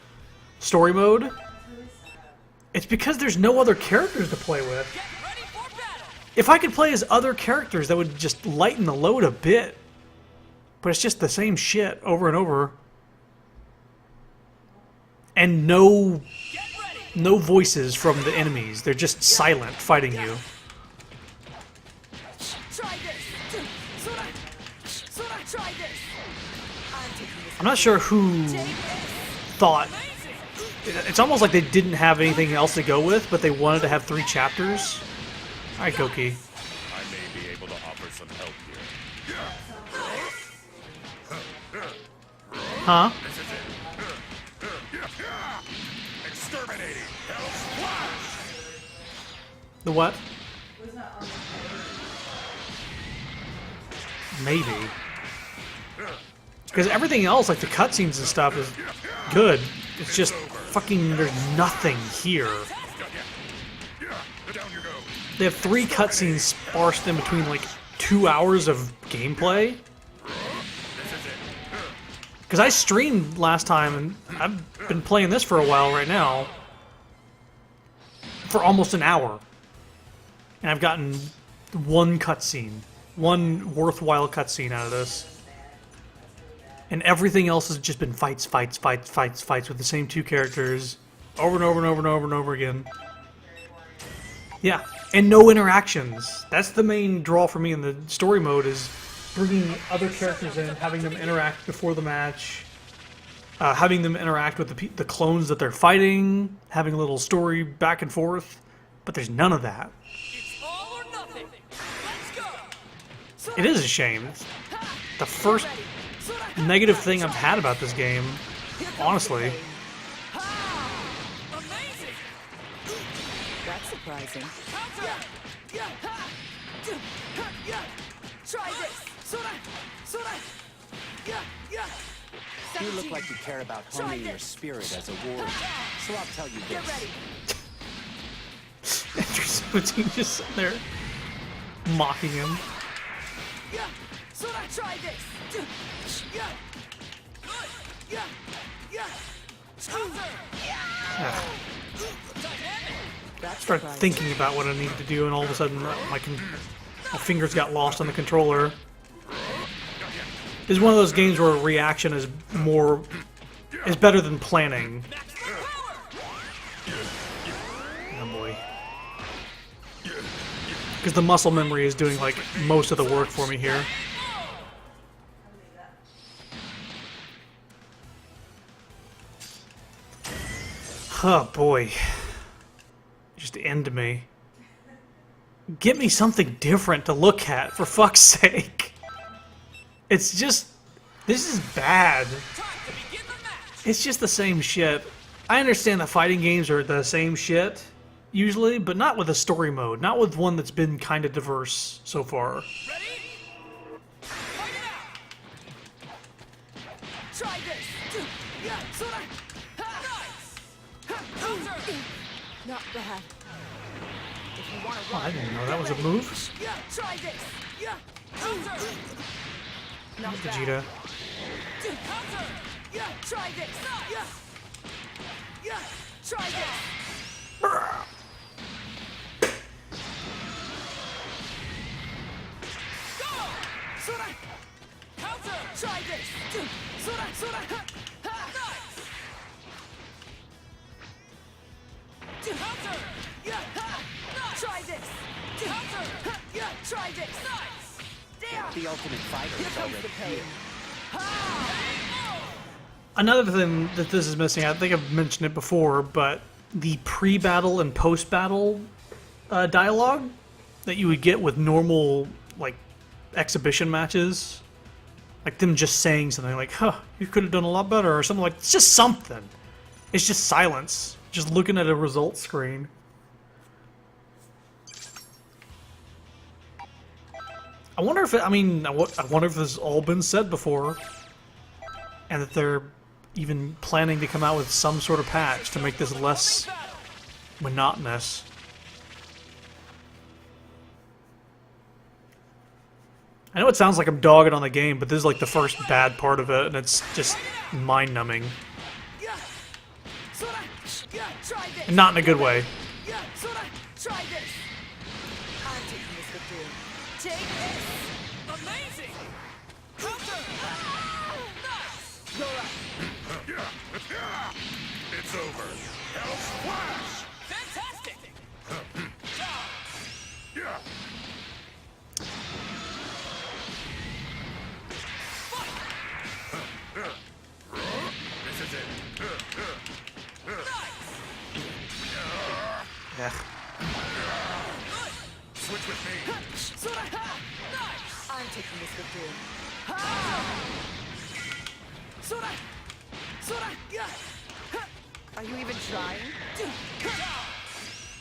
story mode. It's because there's no other characters to play with. Get ready for battle! If I could play as other characters, that would just lighten the load a bit. But it's just the same shit over and over. And no voices from the enemies. They're just silent fighting you. Try this. Try this. I'm not sure who thought... It's almost like they didn't have anything else to go with, but they wanted to have 3 chapters. Alright, Goki. I may be able to offer some help here. Huh? Exterminating Hell's Flash! The what? Was not on Maybe. Because everything else, like the cutscenes and stuff, is good. It's just fucking, there's nothing here. Down you go. They have 3 cutscenes sparsed in between like 2 hours of gameplay. Because I streamed last time, and I've been playing this for a while right now. For almost an hour. And I've gotten 1 cutscene. 1 worthwhile cutscene out of this. And everything else has just been fights with the same 2 characters. Over and over and over and over and over again. Yeah, and no interactions. That's the main draw for me in the story mode, is bringing other characters in, having them interact before the match, having them interact with the clones that they're fighting, having a little story back and forth. But there's none of that. It's all or nothing. Let's go! It is a shame. The first negative thing I've had about this game, honestly. Amazing! That's surprising. Try this. You look like you care about honing your spirit as a warrior, so I'll tell you Get this. ready. Andrew 17 just sitting there mocking him. Try this. Start thinking about what I need to do, and all of a sudden my fingers got lost on the controller. This is one of those games where reaction is better than planning. Oh boy. Because the muscle memory is doing like most of the work for me here. Oh boy. Just end me. Get me something different to look at, for fuck's sake. It's just... This is bad. It's just the same shit. I understand that fighting games are the same shit, usually, but not with a story mode. Not with one that's been kind of diverse so far. Ready? Fight it out! Try this. Yeah, Sora. Nice! Counter! Not bad. If you want to Oh, run, I didn't know that was a move. yeah, try this. Yeah, Counter! not bad. Vegeta. Counter! Yeah, try this. Yeah, yeah, try this. Go! Sora, Counter! try this. Sora, Sora. Nice! Counter! Yeah, try this. Counter! Yeah, try this. Nice! Damn. The ultimate fighter is comes the already pain. here. Another thing that this is missing, I think I've mentioned it before, but the pre-battle and post-battle dialogue that you would get with normal, like, exhibition matches, like them just saying something like, huh, you could have done a lot better, or something like, it's just something. It's just silence. Just looking at a results screen. I wonder if I wonder if this has all been said before, and that they're even planning to come out with some sort of patch to make this less monotonous. I know it sounds like I'm dogging on the game, but this is like the first bad part of it, and it's just mind-numbing. Yeah, Sora. Yeah, try this. And not in a good way. Yeah, Sora, try this. I'm taking this with you. Take this. Amazing! Counter! Nice! Sora. It's over. Hell's Flash! Fantastic! Yeah. This is it. Yeah. Switch with me. Sora. Nice! I'm taking this with you. Sora. Sora. Yeah. Are you even trying?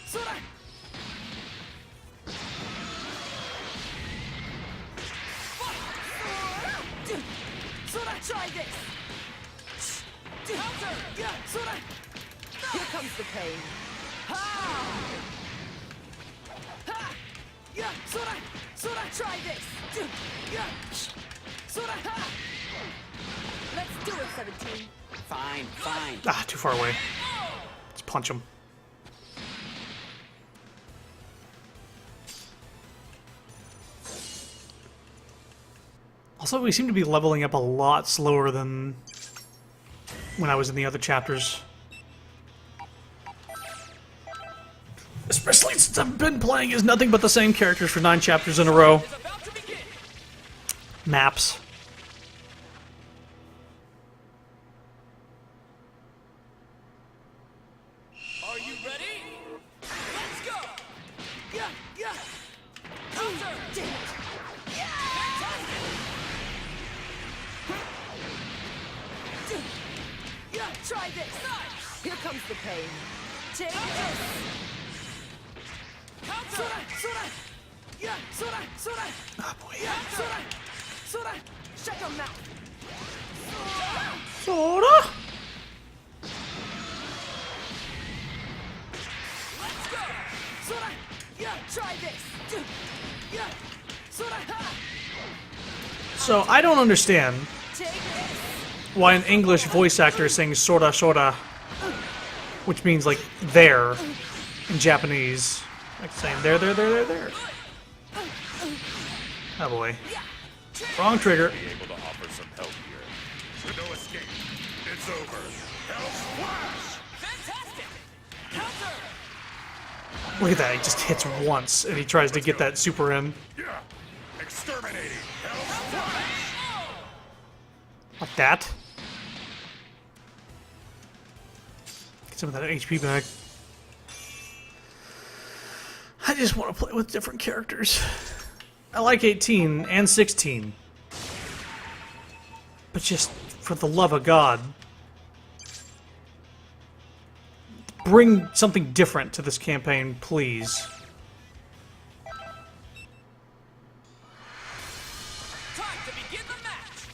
Sora. Sora, try this. Counter! Yeah, Sora. Here comes the pain. Ha! Ha! Yeah, Sora. Sora, try this. Yeah. Sora. Ha! Let's do it, 17. Fine, fine. Ah, too far away. Let's punch him. Also, we seem to be leveling up a lot slower than when I was in the other chapters. Especially since I've been playing as nothing but the same characters for 9 chapters in a row. Is about to begin! Maps. Are you ready? Let's go! Yeah, yeah. Counter! Damn it. Fantastic! Yeah, try this. Nice! Here comes the pain. Take this. Counter! Sora, Sora. Yeah, Sora, Sora. Ah, boy. Yeah, Sora. Sora, shut your mouth. Sora! Let's go! Sora, yeah, try this. Yeah, Sora, ha. So, I don't understand Take this. why an English voice actor is saying Sora Sora, which means, like, there, in Japanese. Like saying there. Oh boy. Wrong trigger. Be able to offer some help here. No escape. It's over. Hell's Flash! Fantastic! Counter! Look at that, he just hits once, and he tries to get that super in. Yeah. Exterminating. Hell's Flash! Like that. Get some of that HP back. I just want to play with different characters. I like 18 and 16. But just for the love of God. bring something different to this campaign, please. Time to begin the match.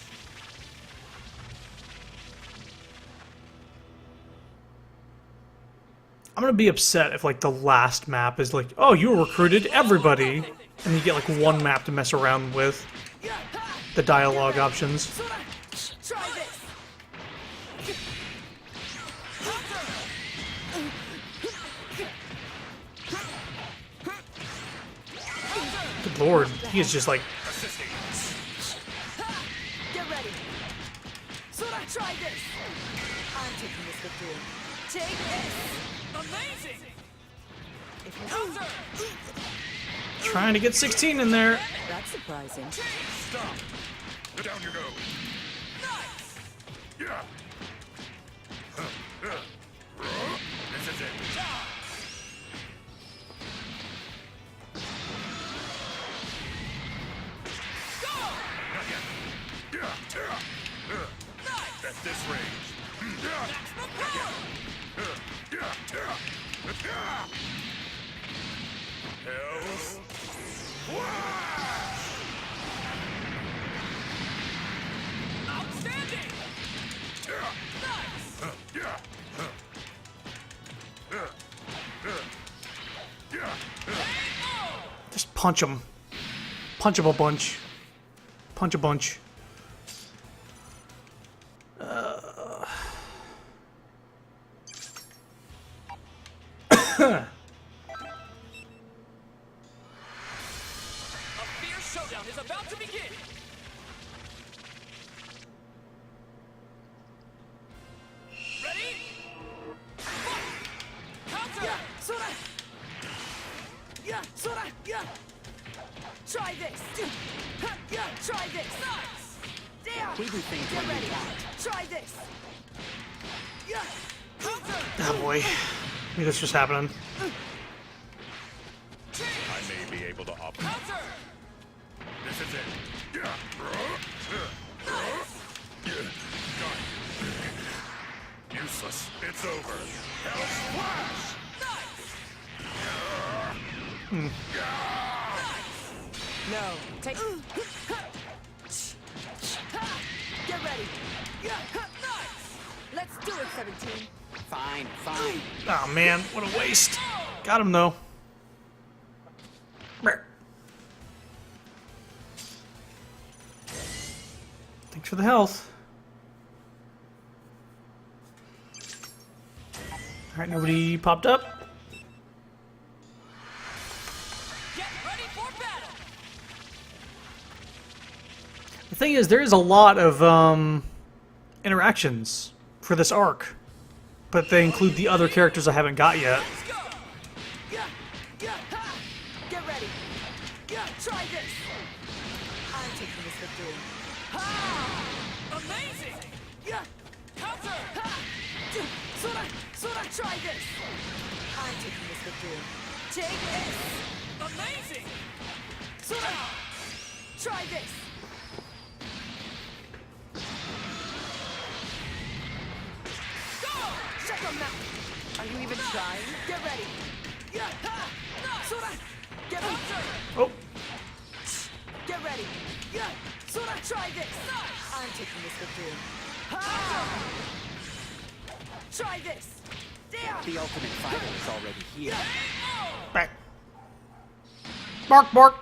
I'm gonna be upset if like the last map is like, oh, you recruited everybody, and you get like one map to mess around with. The dialogue options. Try this. Good lord, he is just like, Get ready. Sora, try this. I'm taking this victory. Take this. Amazing. If you Counter. trying to get 16 in there. That's surprising. Stop! Down you go! Nice. Yeah! This is it! Go. Not yet! At this range! Maximum power. Hell's Outstanding. Nice. Just punch him. Punch him a bunch. Punch a bunch. A fierce showdown is about to begin. Ready? Fight! Counter! Sora. Yeah, Sora. Yeah. Try this. Yeah, try this. Nice! There. We do things Get when we ready. want. Try this. Yeah. Counter! Oh boy. Maybe this was happening. I may be able to opt. Counter! This is it! Useless. It's over. Hell's Flash! Nice! No. Take. Get ready. Yeah. Nice! Let's do it, 17. Fine, fine. Oh man, what a waste. Got him though. Brr. Thanks for the health. Alright, nobody popped up. Get ready for battle! The thing is, there is a lot of interactions for this arc, but they include the other characters I haven't got yet. Let's go! Yeah. Yeah. Ha. Get ready. Yeah. Try this. I'm taking this victory. Amazing! Yeah. Counter! Ha. Sora. Sora. Try this. I'm taking this victory. Take this. Amazing! Sora. Try this. Go! Shut your mouth. Are you even trying? Get ready. Yeah. Ha. Sora. Get ready. Oh, Get ready. Yeah. Sora. Try this. I'm taking this victory. Ha. Try this. There. The ultimate fighter is already here. back. Bark, bark.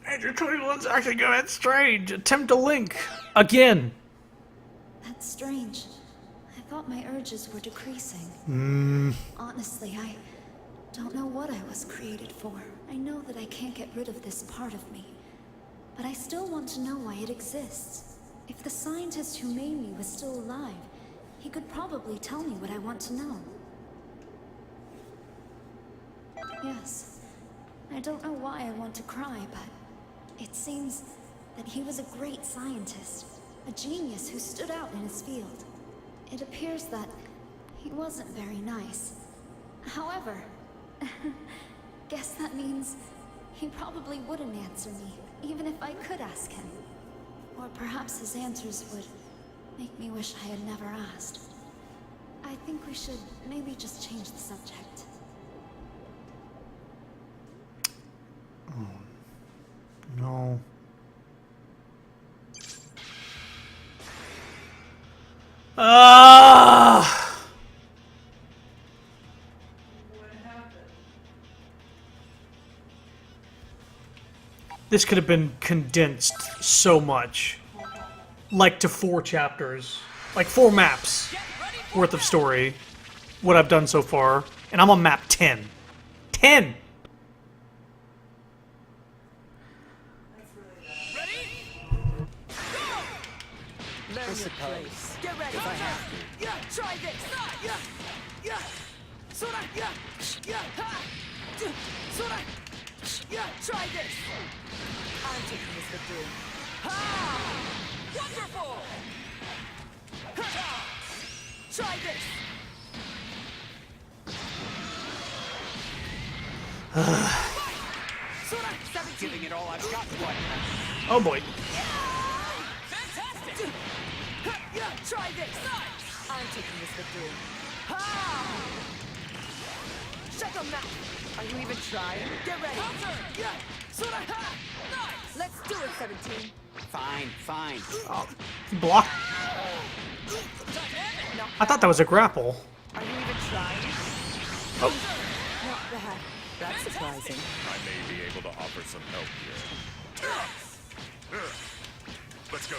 Andrew 21's actually going at strange. Attempt to link. Again. That's strange. I thought my urges were decreasing. Honestly, I don't know what I was created for. I know that I can't get rid of this part of me. But I still want to know why it exists. If the scientist who made me was still alive, he could probably tell me what I want to know. Yes. I don't know why I want to cry, but it seems that he was a great scientist, a genius who stood out in his field. It appears that he wasn't very nice. However, guess that means he probably wouldn't answer me, even if I could ask him. Or perhaps his answers would make me wish I had never asked. I think we should maybe just change the subject. No. Ah! This could have been condensed so much. Like to 4 chapters. Like 4 maps worth of story. What I've done so far. And I'm on map 10. 10! Learn your suppose. place. Get ready. If I have to. Yeah, try this. Yeah, yeah. Sora, yeah, yeah. Ha. Sora, yeah, try this. I'm taking this victory. Ha! Wonderful. Ha. Try this. Sora, 17. Giving it all I've got. What? Oh boy. Fantastic! Yeah, try this. I'm taking this victory. Ha! Shut them now. Are you even trying? Get ready. Yeah. Sora, ha! Nice. Let's do it, 17. Fine, fine. Oh, block. No. I thought that was a grapple. Are you even trying? Oh. Not bad. That's surprising. I may be able to offer some help here. Let's go.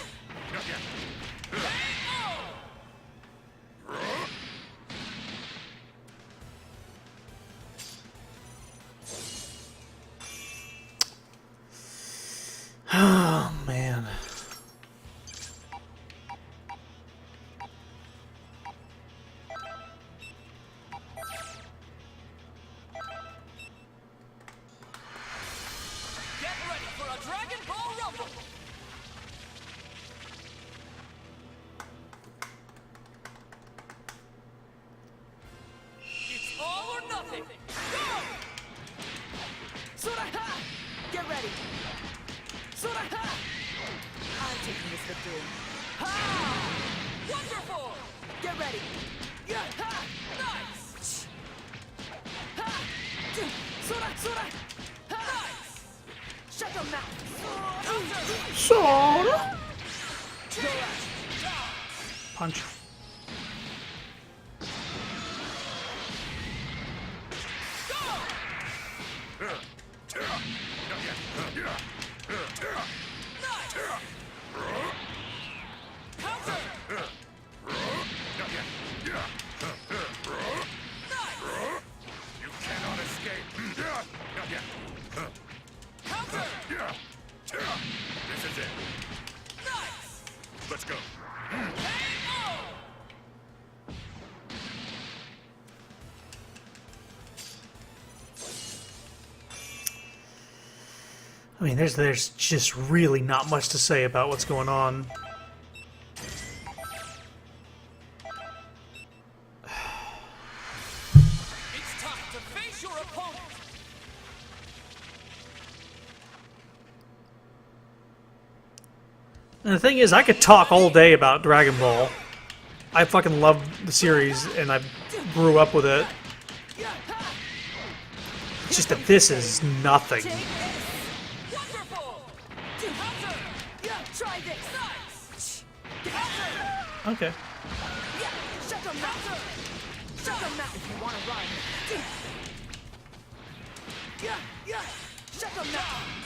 Oh, man. Get ready for a Dragonball Rumble! It's all or nothing! Go! Sora, ha! Get ready. Sora, ha! I'm taking this victory. Ha! Wonderful! Get ready. Yeah, ha! Nice! Ha! Sora, Sora! Ha! Shut your mouth. Sora. Punch. You cannot escape. This is it. Let's go. I mean, there's just really not much to say about what's going on. It's time to face your opponent! And the thing is, I could talk all day about Dragon Ball. I fucking love the series, and I grew up with it. It's just that this is nothing. Take this. Wonderful! Counter! Yeah, try this. Nice! Okay. Yeah, shut your mouth. Shut your mouth if you want to run. Yeah, yeah, shut your mouth.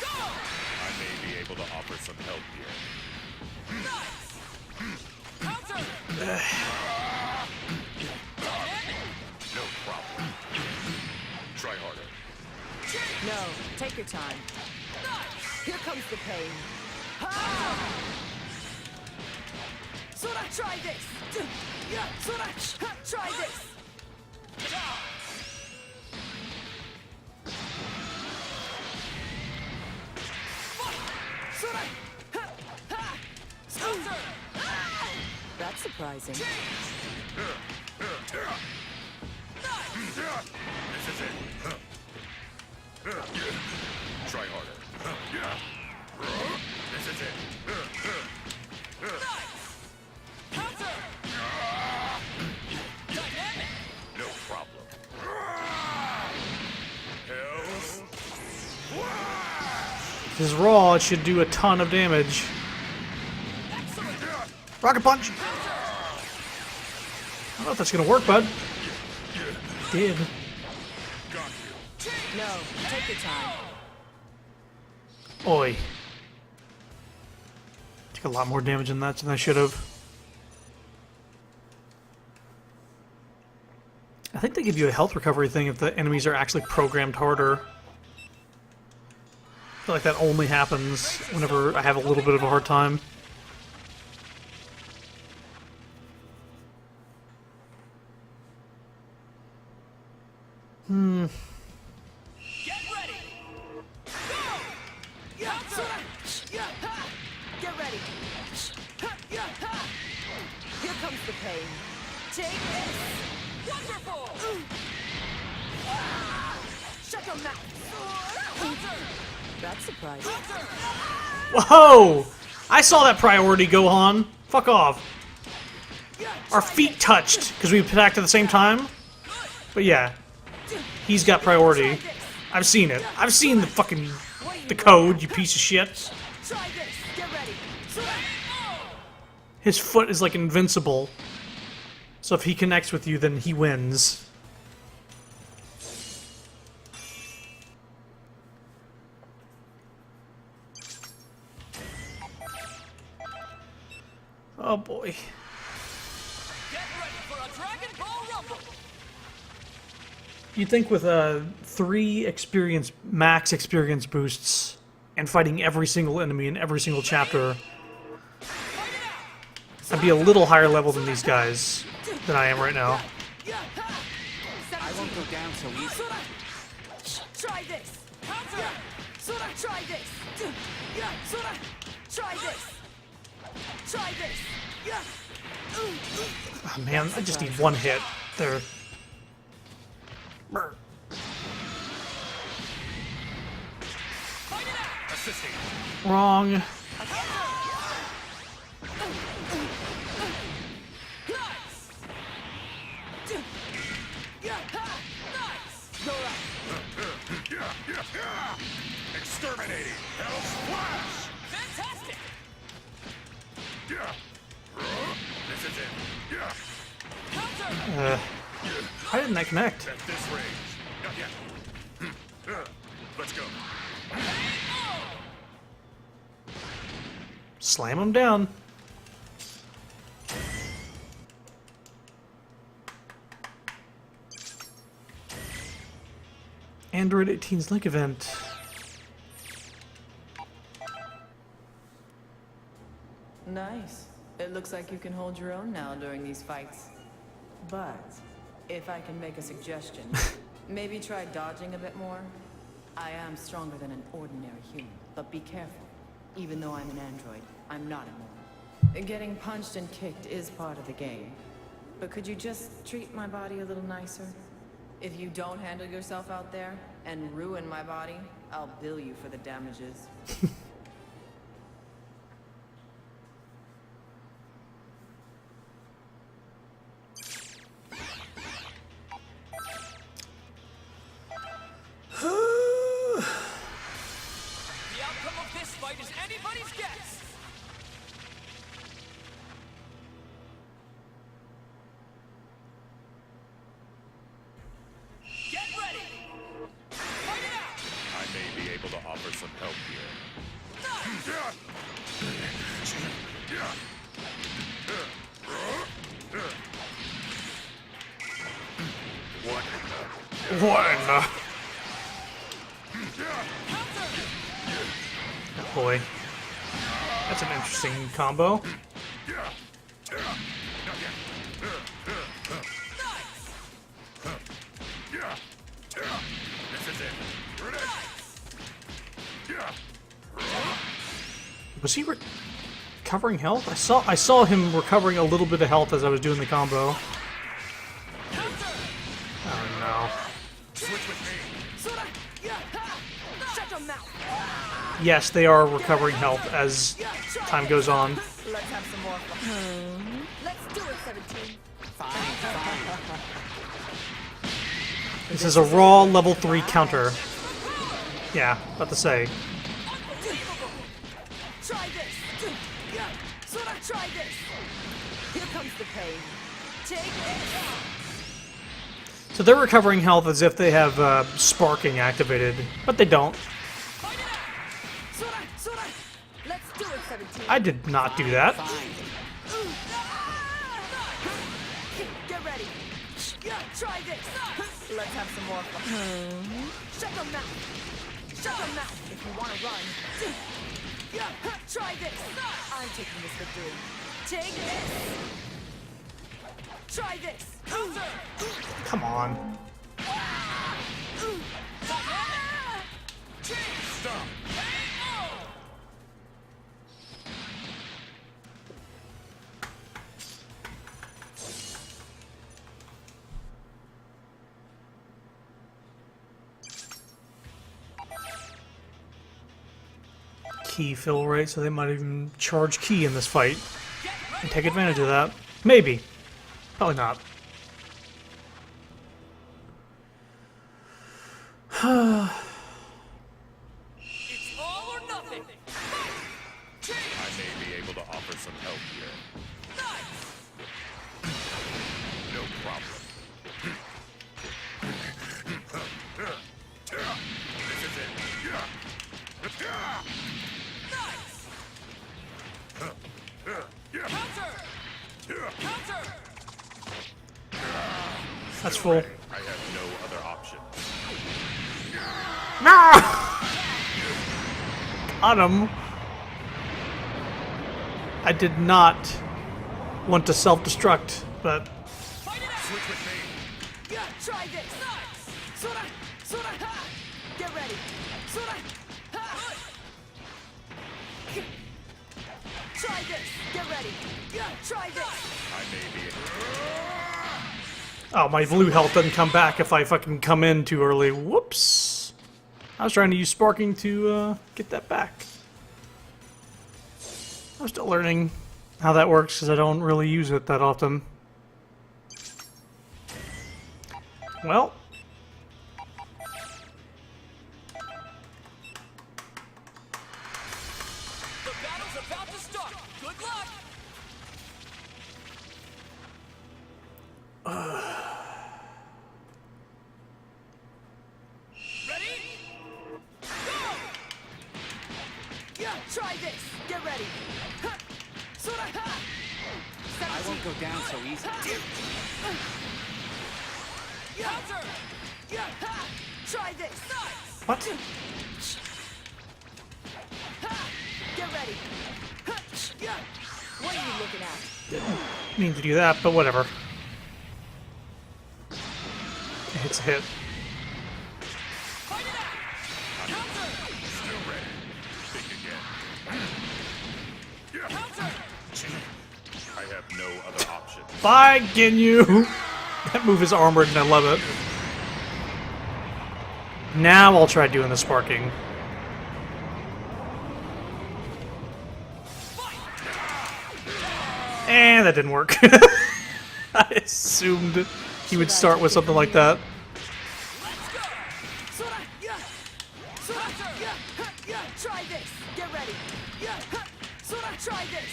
I may be able to offer some help here. Counter! No problem. Try harder. No, take your time. Here comes the pain. Sora, try this. Yeah, Sora, try this. Sora, Counter! that's surprising. This is it. Try harder. This is it. Counter! Dynamic! No problem. Hells. If this is raw, it should do a ton of damage. Rocket punch! I don't know if that's gonna work, bud. Did. No, take your time. Oi. Took a lot more damage than that than I should have. I think they give you a health recovery thing if the enemies are actually programmed harder. I feel like that only happens whenever I have a little bit of a hard time. Get ready! Go! Counter! Get ready. Here comes the pain. Take this. Wonderful! Shut your mouth. That's surprising. Whoa! I saw that priority go on. Fuck off. Our feet touched because we attacked at the same time. But yeah, he's got priority. I've seen it. I've seen the fucking the code, you piece of shit. Try this. Get ready. His foot is like invincible. So if he connects with you, then he wins. Oh boy. Get ready for a Dragonball Rumble! You'd think with 3 max experience boosts and fighting every single enemy in every single chapter, I'd be a little higher level than these guys than I am right now. I won't go down so easy. Try this. Try this. Try this. Try this. Oh, man, I just need one hit. There. Brr. Assisting. Wrong. Nice! Exterminating. Hell's Flash. Fantastic! This is it. Counter! Why didn't I connect? At this range. Not yet. Let's go. Slam him down. Android 18's link event. Nice. It looks like you can hold your own now during these fights. But, if I can make a suggestion, maybe try dodging a bit more. I am stronger than an ordinary human, but be careful. Even though I'm an android, I'm not immortal. Getting punched and kicked is part of the game. But could you just treat my body a little nicer? If you don't handle yourself out there and ruin my body, I'll bill you for the damages. The outcome of this fight is anybody's guess! Get ready! Fight it out! I may be able to offer some help here. What in the... Oh boy. That's an interesting combo. This is it. Was he recovering health? I saw him recovering a little bit of health as I was doing the combo. Oh no. Switch with me. mouth. Yes, they are recovering health as time goes on. Let's have some more fun. Let's do it, 17. This is a raw level 3 counter. Yeah, about to say. Try this. Try this. Here comes the pain. Take this. So they're recovering health as if they have sparking activated, but they don't. Let's do it, 17. I did not do that. Get ready. Try this. Let's have some more fun. Shut them mouth. Shut them mouth if you want to run. Try this. I'm taking this victory. Take this. Try this. Come on. Stop! Key fill rate, so they might even charge key in this fight and take advantage of that. Maybe. Probably not. It's all or nothing. I may be able to offer some help here. No problem. This is it. Counter! That's full. I have no other option. Got him. I did not want to self-destruct, but Switch with me. Try this. Get ready. Try this. Get ready. Try this. I may be. oh, my blue health doesn't come back if I fucking come in too early. Whoops. I was trying to use sparking to get that back. I'm still learning how that works because I don't really use it that often. Well, The battle's about to start. Good luck. Ready? Go! Try this. Get ready. I won't go down so easy. Counter! Try this. what? Get ready. What are you looking at? Didn't mean to do that, but whatever. It hits a hit. Fight it out! Counter! Still ready. Think again. Counter! I have no other option. Bye, Ginyu! That move is armored and I love it. Now I'll try doing the sparking. And that didn't work. I assumed he would start with something like that. Try this. Get ready. Try this.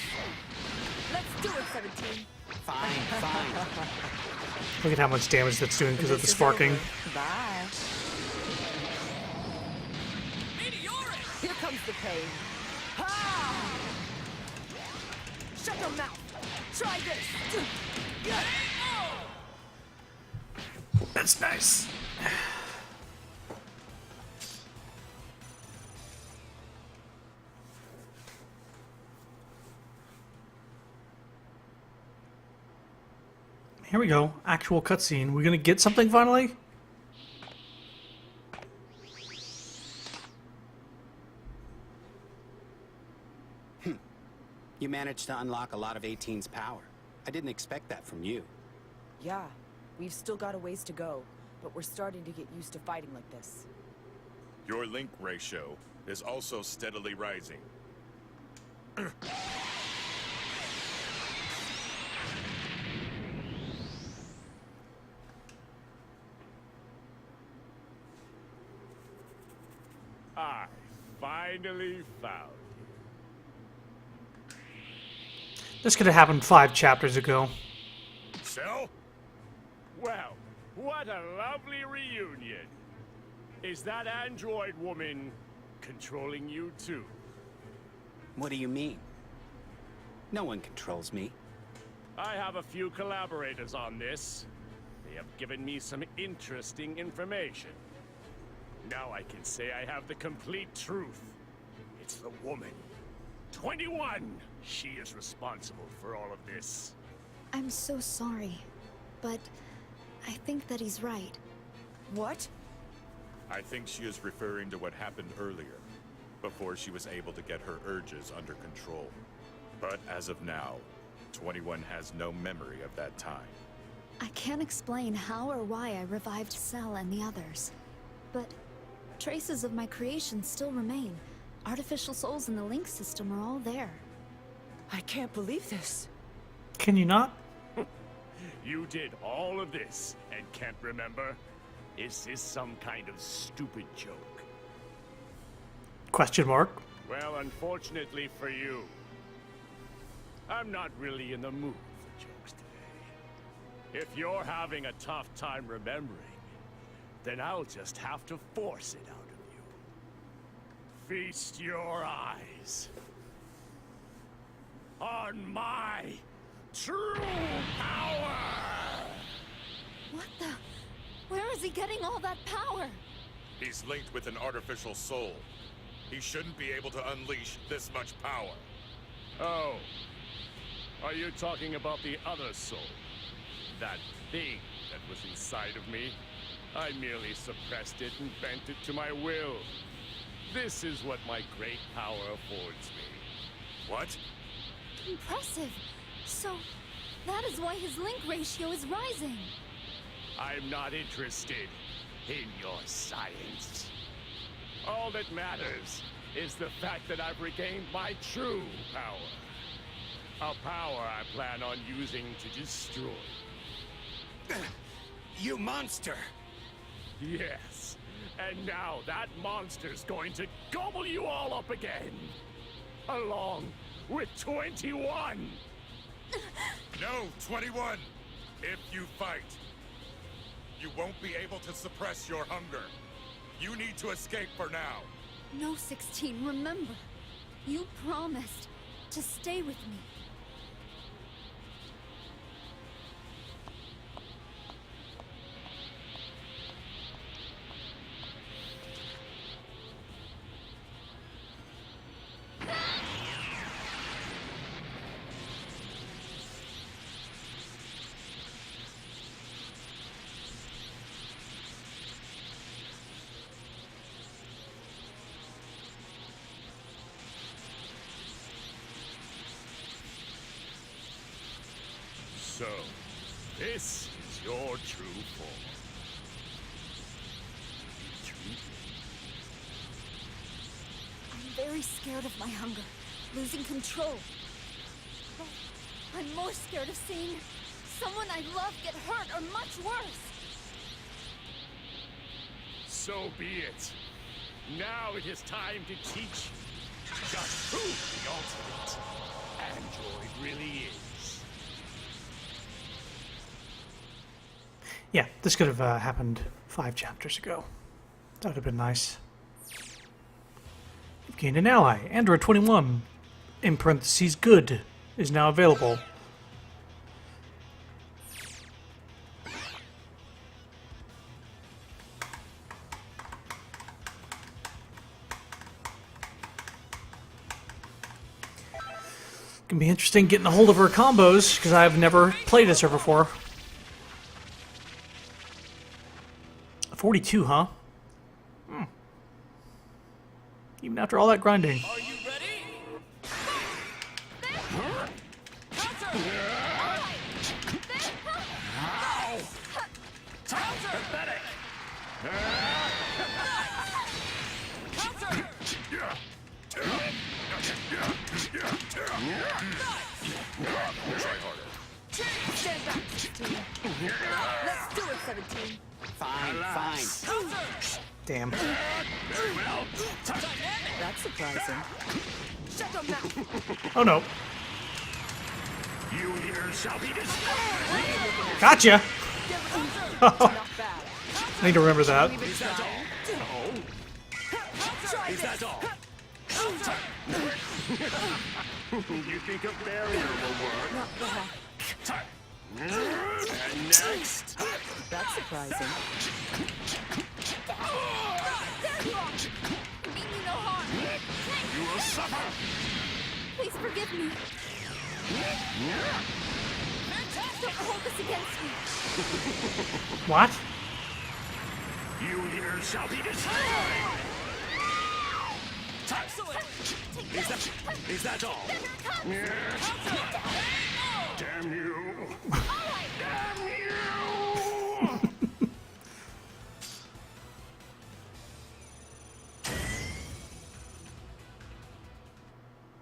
Let's do it, 17. Fine. Look at how much damage that's doing because of the sparking. Bye. Meteoric! Here comes the pain. Ha! Shut your mouth. Try this. That's nice. Here we go. Actual cutscene. We gonna get something finally? You managed to unlock a lot of 18's power. I didn't expect that from you. Yeah, we've still got a ways to go, but we're starting to get used to fighting like this. Your link ratio is also steadily rising. I finally found This could have happened 5 chapters ago. Cell? you. Well, what a lovely reunion. Is that android woman controlling you too? What do you mean? No one controls me. I have a few collaborators on this. They have given me some interesting information. Now I can say I have the complete truth. It's the woman. 21! She is responsible for all of this. I'm so sorry, but I think that he's right. What? I think she is referring to what happened earlier, before she was able to get her urges under control. But as of now, 21 has no memory of that time. I can't explain how or why I revived Cell and the others, but traces of my creation still remain. Artificial souls in the link system are all there. I can't believe this. Can you not? You did all of this and can't remember? Is this some kind of stupid joke? Question mark. Well, unfortunately for you, I'm not really in the mood for jokes today. If you're having a tough time remembering, then I'll just have to force it out of you. Feast your eyes on my true power! What the? Where is he getting all that power? He's linked with an artificial soul. He shouldn't be able to unleash this much power. Oh. Are you talking about the other soul? That thing that was inside of me? I merely suppressed it and bent it to my will. This is what my great power affords me. What? Impressive. So, that is why his link ratio is rising. I'm not interested in your science. All that matters is the fact that I've regained my true power. A power I plan on using to destroy. You monster! Yes, and now that monster's going to gobble you all up again. Along with 21! No, 21! If you fight, you won't be able to suppress your hunger. You need to escape for now. No, 16, remember. You promised to stay with me. So, this is your true form. I'm very scared of my hunger, losing control. But I'm more scared of seeing someone I love get hurt or much worse. So be it. Now it is time to teach just who the ultimate android really is. Yeah, this could have happened 5 chapters ago. That would have been nice. You've gained an ally. Android 21, in parentheses, good, is now available. Can be interesting getting a hold of her combos, because I've never played as her before. 42, huh? Even after all that grinding. Are you ready? Fine. Damn. Very well. That's surprising. Shut your mouth. Oh no. You here shall be destroyed. Gotcha! Not bad. I need to remember that. Is that all? No. Try Is this. that all? You think a barrier will work? Not bad. And next. That's surprising. You mean me no harm. You will suffer. Please forgive me. Don't hold this against me. What? You here shall be destroyed. Is that all? Damn you. Damn you.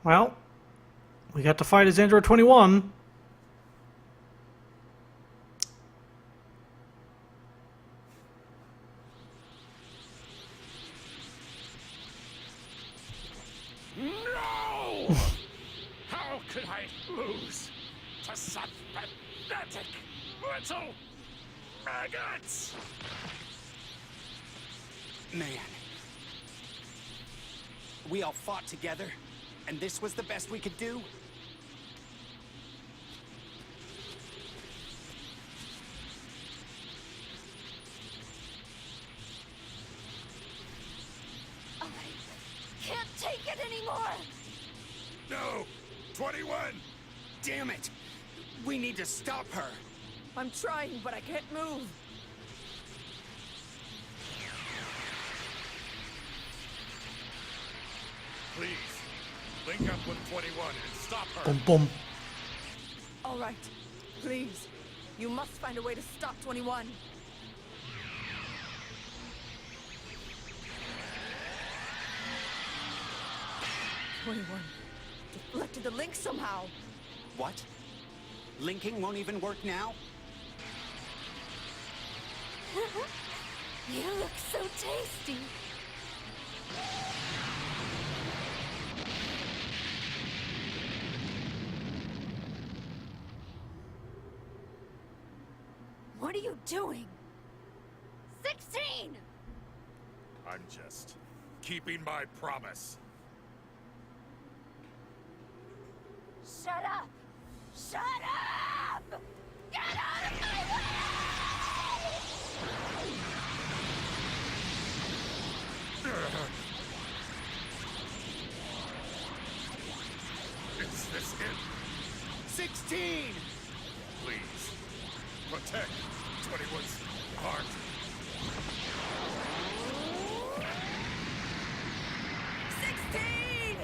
Well, we got to fight as Android 21. No! How could I lose to such pathetic little maggots? Man. We all fought together, and this was the best we could do? I can't take it anymore. No! 21! Damn it! We need to stop her. I'm trying, but I can't move. Please, link up with 21 and stop her. Boom, boom. All right. Please. You must find a way to stop 21. Deflected the link somehow. What? Linking won't even work now? You look so tasty. What are you doing? 16! I'm just keeping my promise. Shut up! Shut up! Get out of my way! Is this it? 16! Please, protect 21's heart. 16!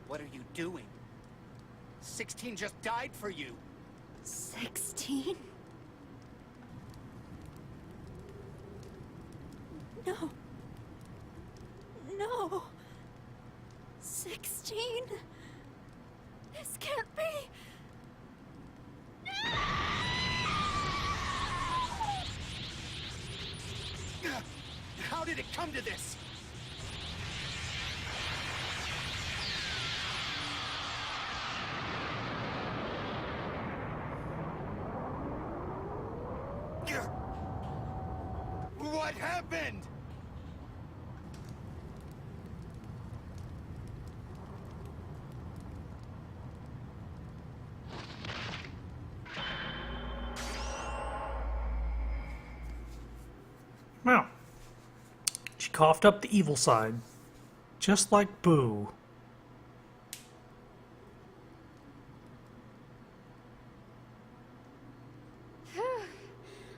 What are you doing? 16 just died for you. 16? No. No. 16? This can't be. How did it come to this? What happened? Well, she coughed up the evil side, just like Boo.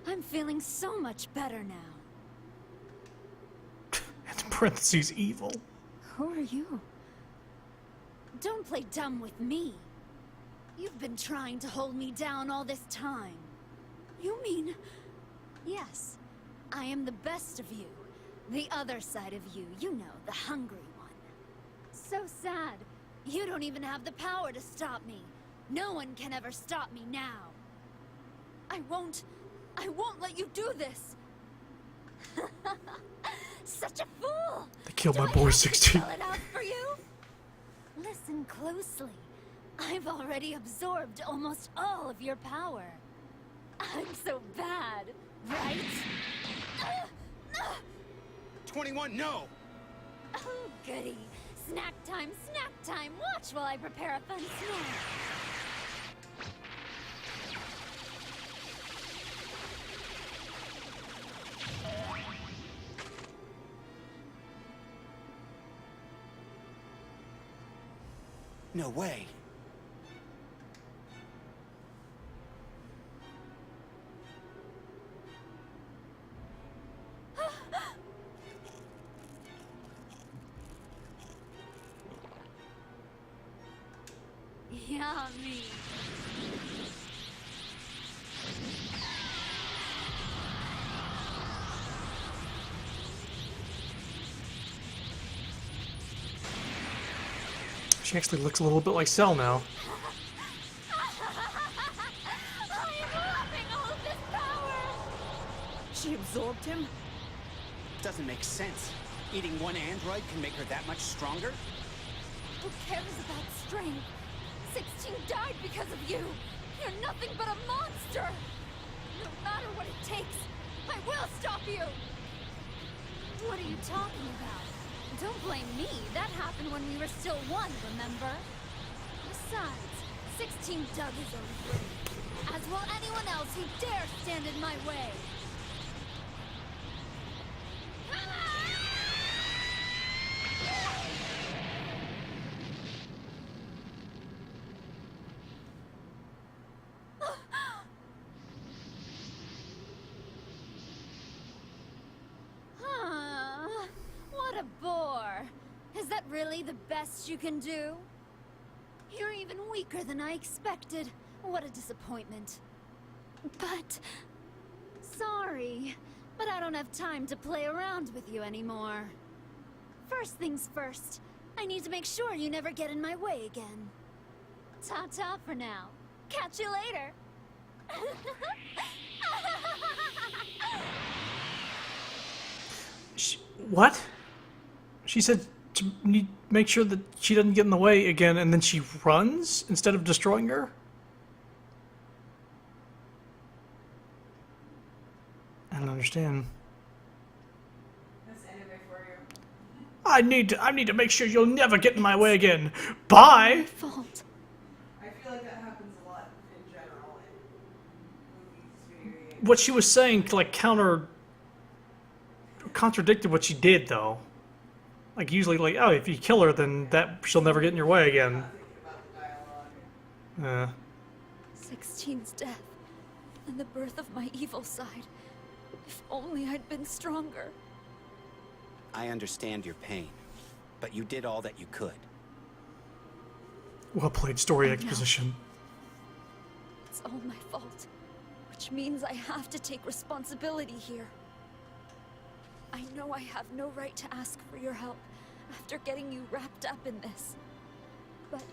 I'm feeling so much better now. In parentheses, evil. Who are you? Don't play dumb with me. You've been trying to hold me down all this time. You mean... Yes, I am the best of you. The other side of you, you know, the hungry one. So sad. You don't even have the power to stop me. No one can ever stop me now. I won't let you do this. Such a fool! They killed my Do I boy have to 16. spell it out for you? Listen closely. I've already absorbed almost all of your power. I'm so bad, right? 21, no! Oh, goody. Snack time, snack time. Watch while I prepare a fun snack. No way. Yummy. She actually looks a little bit like Cell now. I'm loving all of this power. She absorbed him? Doesn't make sense. Eating one android can make her that much stronger? Who cares about strength? 16 died because of you. You're nothing but a monster. No matter what it takes, I will stop you. What are you talking about? Don't blame me. That happened when we were still one, remember? Besides, 16 dug his own grave. As will anyone else who dare stand in my way. What a bore. Is that really the best you can do? You're even weaker than I expected. What a disappointment. But... sorry, but I don't have time to play around with you anymore. First things first, I need to make sure you never get in my way again. Ta-ta for now. Catch you later. What? She said to make sure that she doesn't get in the way again, and then she runs instead of destroying her? I don't understand. That's anime for you. I need to make sure you'll never get in my way again. Bye! Fault. I feel like that happens a lot in general in movies, video games. What she was saying, like, contradicted what she did, though. Like, usually, like, oh, if you kill her, then she'll never get in your way again. Not thinking about the dialogue. 16's death, and the birth of my evil side. If only I'd been stronger. I understand your pain, but you did all that you could. Well played story I know. exposition. It's all my fault, which means I have to take responsibility here. I know I have no right to ask for your help after getting you wrapped up in this. But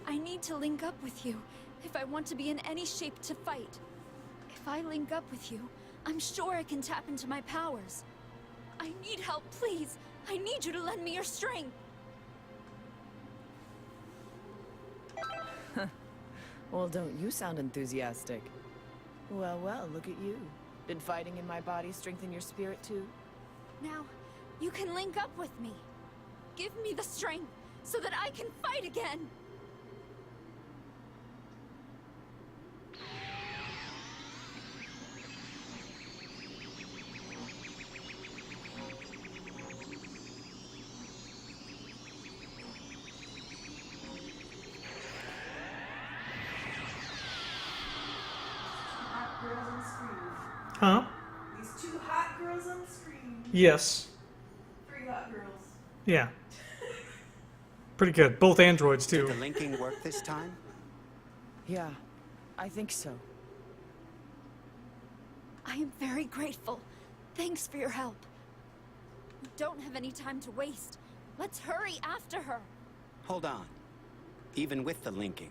I need to link up with you if I want to be in any shape to fight. If I link up with you, I'm sure I can tap into my powers. I need help, please. I need you to lend me your strength. Well, don't you sound enthusiastic? Well, well, look at you. Did fighting in my body strengthen your spirit too? Now, you can link up with me. Give me the strength so that I can fight again. Hot girls on screen. Huh? These two hot girls on screen. Yes. 3 hot girls. Yeah. Pretty good. Both androids, Did too. the linking work this time? Yeah, I think so. I am very grateful. Thanks for your help. We don't have any time to waste. Let's hurry after her. Hold on. Even with the linking,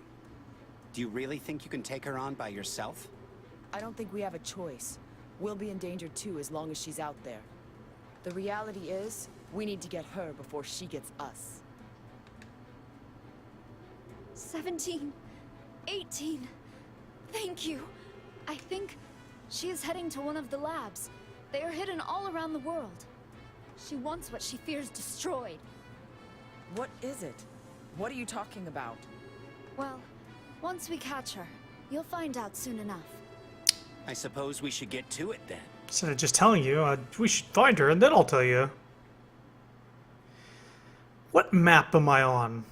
do you really think you can take her on by yourself? I don't think we have a choice. We'll be in danger too as long as she's out there. The reality is, we need to get her before she gets us. 17, 18. Thank you. I think she is heading to one of the labs. They are hidden all around the world. She wants what she fears destroyed. What is it? What are you talking about? Well, once we catch her, you'll find out soon enough. I suppose we should get to it then. Instead of just telling you, we should find her and then I'll tell you. What map am I on?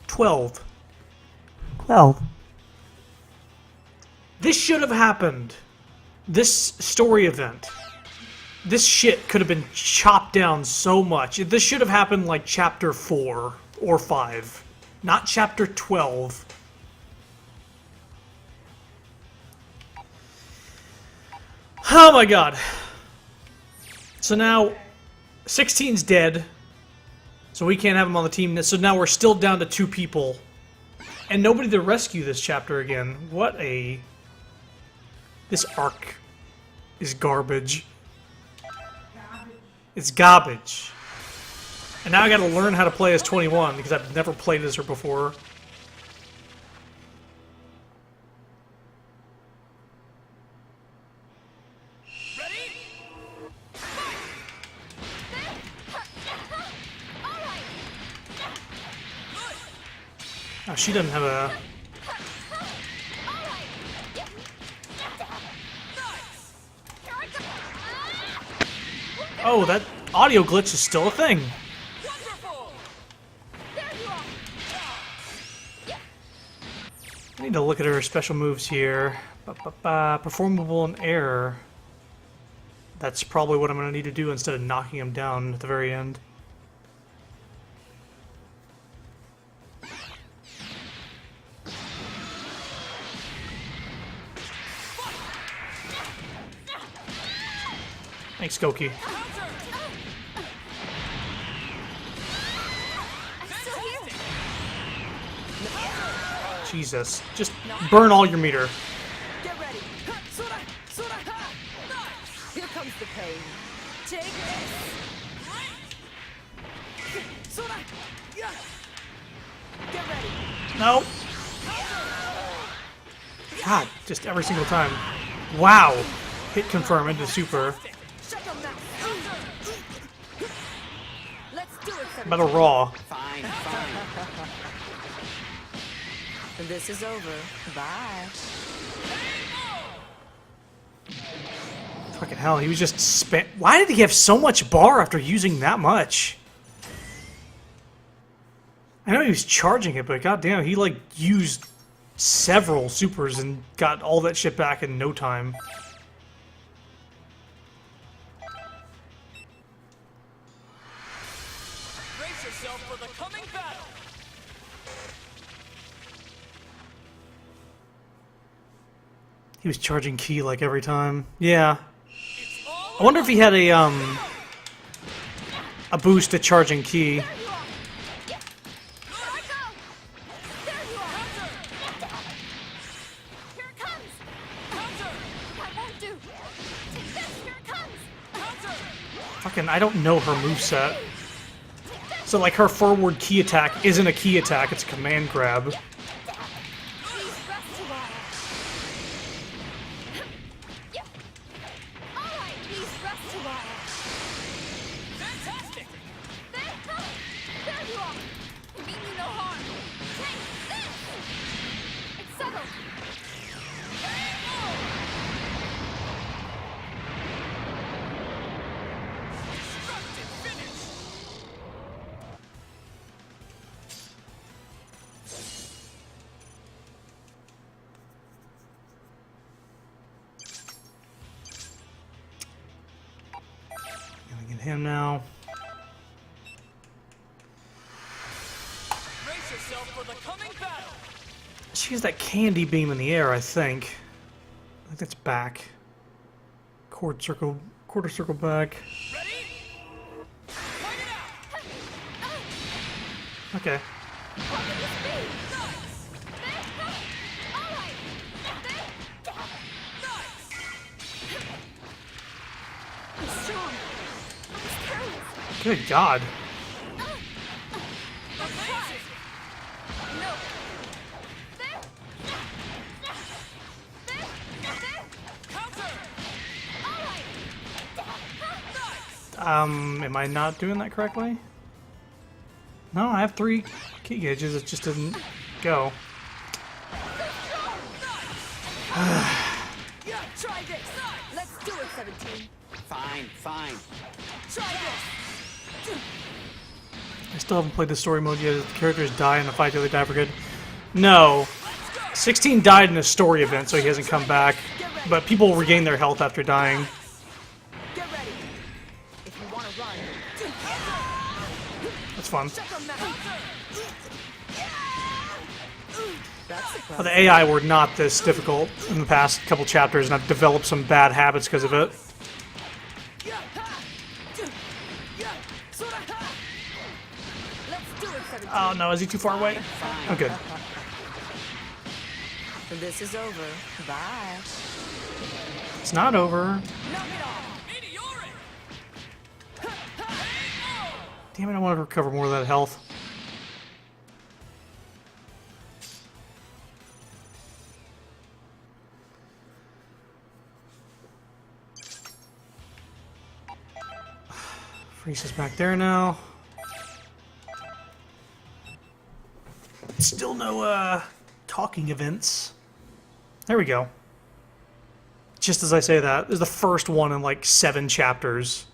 12. 12. This should have happened. This story event. This shit could have been chopped down so much. This should have happened like chapter 4 or 5. Not chapter 12. Oh my god. So now 16's dead. So we can't have him on the team. So now we're still down to 2 people. And nobody to rescue this chapter again. What a... This arc is garbage. It's garbage. And now I gotta learn how to play as 21 because I've never played as her before. Oh, she doesn't have a... Oh, that audio glitch is still a thing. I need to look at her special moves here. Performable in air. That's probably what I'm going to need to do instead of knocking him down at the very end. Thanks, Goki. Jesus. Just burn all your meter. Get ready. Here comes the pain. Take this. Get ready. No. God, just every single time. Wow. Hit confirm into super. Shut them down. Let's do it. Metal Raw. Fine, fine. This is over. Bye. Fucking hell, he was just spent. Why did he have so much bar after using that much? I know he was charging it, but goddamn, he like used several supers and got all that shit back in no time. Brace yourself for the coming battle. He was charging key like every time. Yeah. I wonder if he had a boost to charging key. Fucking, I don't know her moveset. So like her forward key attack isn't a key attack, it's a command grab. Him now. Brace yourself for the coming battle. She has that candy beam in the air, I think. I think that's back. Chord circle Quarter circle back. Ready? Fight it out! Okay. How can this be? All right. He's strong. He's careless. Good God. Amazing! No. Counter! All right. Nice! Am I not doing that correctly? No, I have 3 key gauges. It just didn't go. Yeah, try this. Let's do it, 17. Fine, fine. Try this. I still haven't played the story mode yet. The characters die in the fight, do they die for good? No. 16 died in a story event, so he hasn't come back. But people regain their health after dying. Get ready. If you want to run, That's fun. check them out. That's the But the AI were not this difficult in the past couple chapters, and I've developed some bad habits because of it. Let's do it, 17. Oh no, is he too far away? Oh, good. This is over. Bye. It's not over. Knock it off. Meteoric! Damn it, I want to recover more of that health. Frieza's back there now. Still no, talking events. There we go. Just as I say that, this is the first one in like 7 chapters.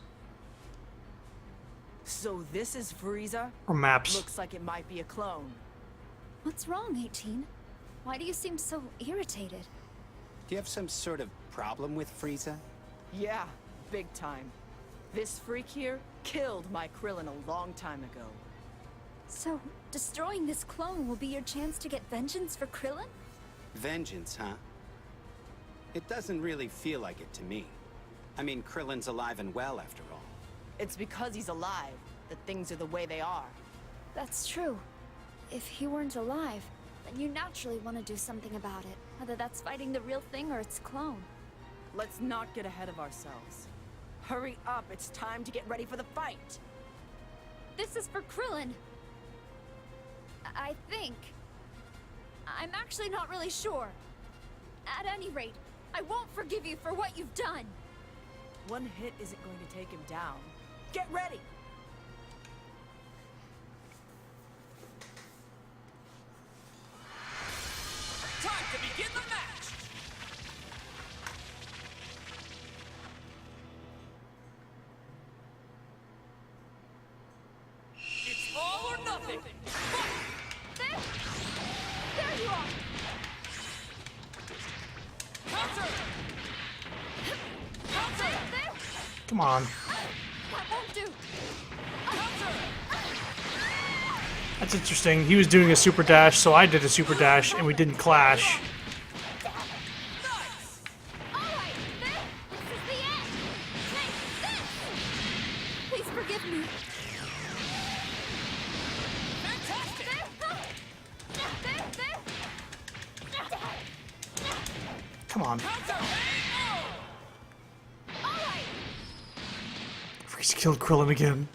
So this is Frieza? Or maps. Looks like it might be a clone. What's wrong, 18? Why do you seem so irritated? Do you have some sort of problem with Frieza? Yeah, big time. This freak here killed my Krillin a long time ago. So, destroying this clone will be your chance to get vengeance for Krillin? Vengeance, huh? It doesn't really feel like it to me. I mean, Krillin's alive and well, after all. It's because he's alive that things are the way they are. That's true. If he weren't alive, then you naturally want to do something about it. Whether that's fighting the real thing or its clone. Let's not get ahead of ourselves. Hurry up, it's time to get ready for the fight! This is for Krillin. I think. I'm actually not really sure. At any rate, I won't forgive you for what you've done. One hit isn't going to take him down. Get ready! Time to begin the match! It's all or nothing! There you are! Counter! Counter! There! Come on. That won't do! Counter! That's interesting. He was doing a super dash, so I did a super dash, and we didn't clash. Nice! Alright, this is the end! Take this! Please forgive me. Fantastic! Come on. Counter! Alright! Frieza killed Krillin again.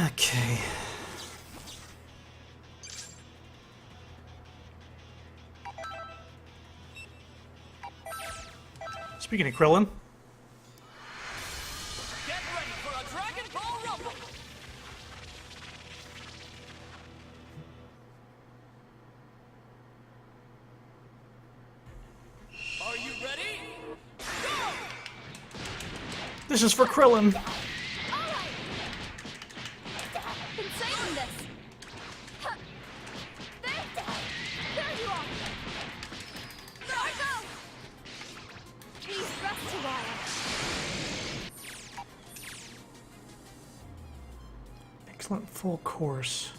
Okay. Speaking of Krillin, Get ready for a Dragonball Rumble! Are you ready? Go! this is for Krillin. Alright! Been saving this! Huh. There you are! There go! Please rest a while. Excellent full course.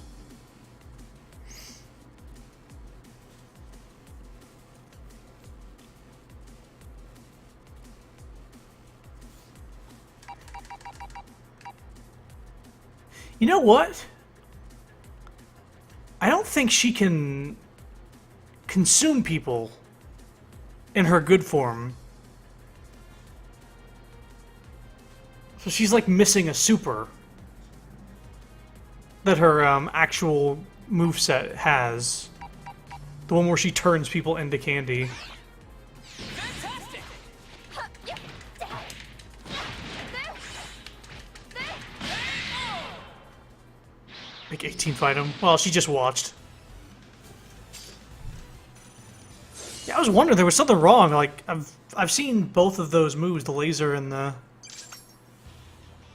You know what? I don't think she can consume people in her good form. So she's like missing a super that her actual moveset has. The one where she turns people into candy. Fantastic! Like 18 fight him. Well, she just watched. Yeah, I was wondering, there was something wrong. Like, I've seen both of those moves, the laser and the...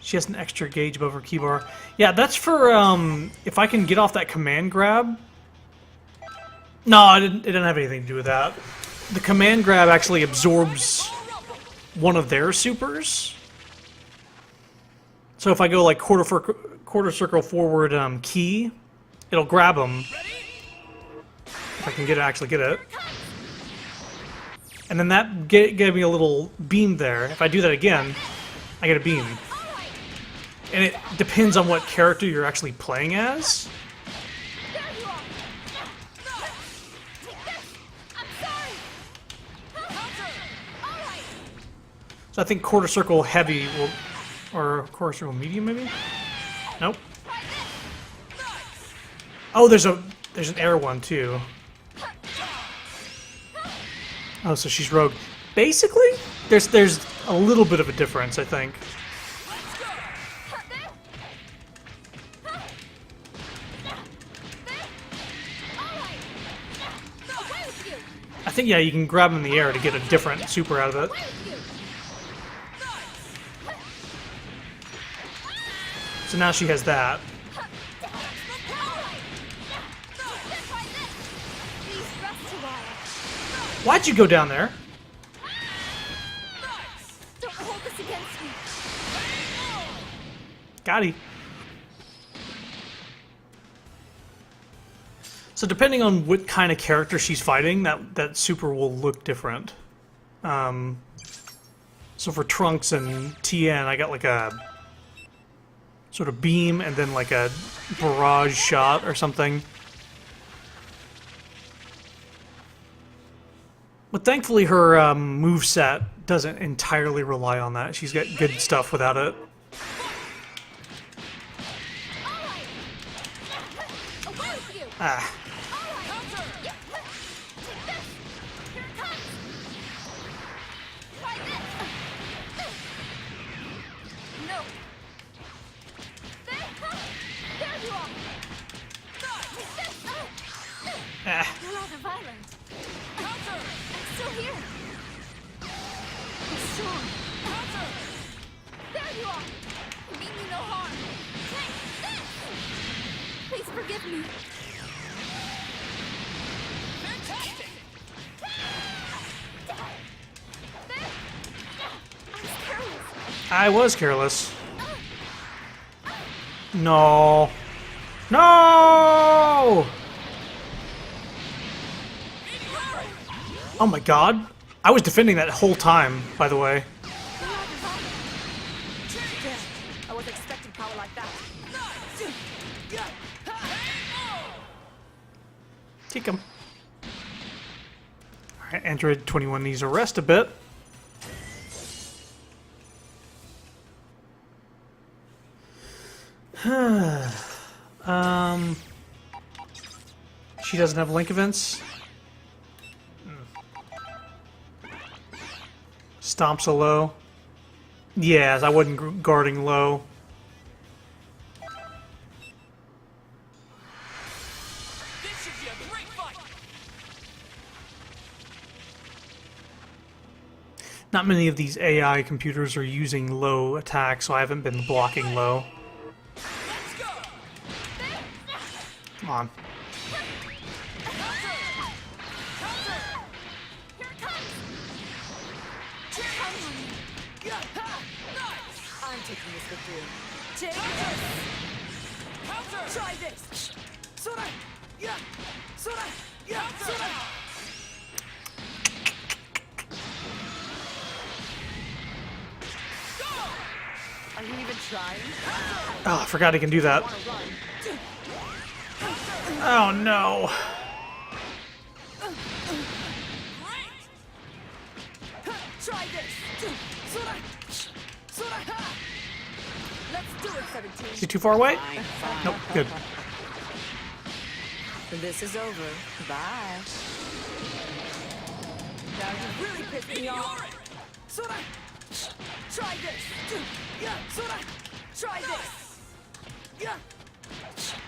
She has an extra gauge above her keybar. Yeah, that's for, if I can get off that command grab. No, it didn't have anything to do with that. The command grab actually absorbs one of their supers. So if I go like quarter circle forward key, it'll grab them. If I can actually get it. And then that gave me a little beam there. If I do that again, I get a beam. And it depends on what character you're actually playing as. So I think quarter circle heavy will, or quarter circle medium maybe? Nope. Oh, there's an air one too. Oh, so she's rogue. Basically, there's a little bit of a difference, I think. I think, yeah, you can grab them in the air to get a different super out of it. So now she has that. Why'd you go down there? Don't hold this against me. Got he. So depending on what kind of character she's fighting, that super will look different. So for Trunks and Tien, I got like a sort of beam and then like a barrage shot or something. But thankfully her moveset doesn't entirely rely on that. She's got good stuff without it. Ah. Ah. You're rather violent. I'm still here. I'm strong. There you are. I mean you no harm. Take this. Please forgive me. Fantastic! I was careless. No. No! Oh my god. I was defending that whole time, by the way. I wasn't expecting power like that. Take him. Alright, Android 21 needs a rest a bit. She doesn't have link events. Stomps a low. Yes, I wasn't guarding low. This should be a great fight! Not many of these AI computers are using low attacks, so I haven't been blocking low. Let's go! Come on. I'm taking this victory. Take this! Counter! Try this! Sora! Yeah! Sora! Yeah! Sora! Are you even trying? Oh, I forgot he can do that. Wanna run? Oh no. Try this. Let's do it, 17. Is he too far away? Fine, fine. Nope, good. This is over. Bye. Now you really pissed me off. Try this. Try this.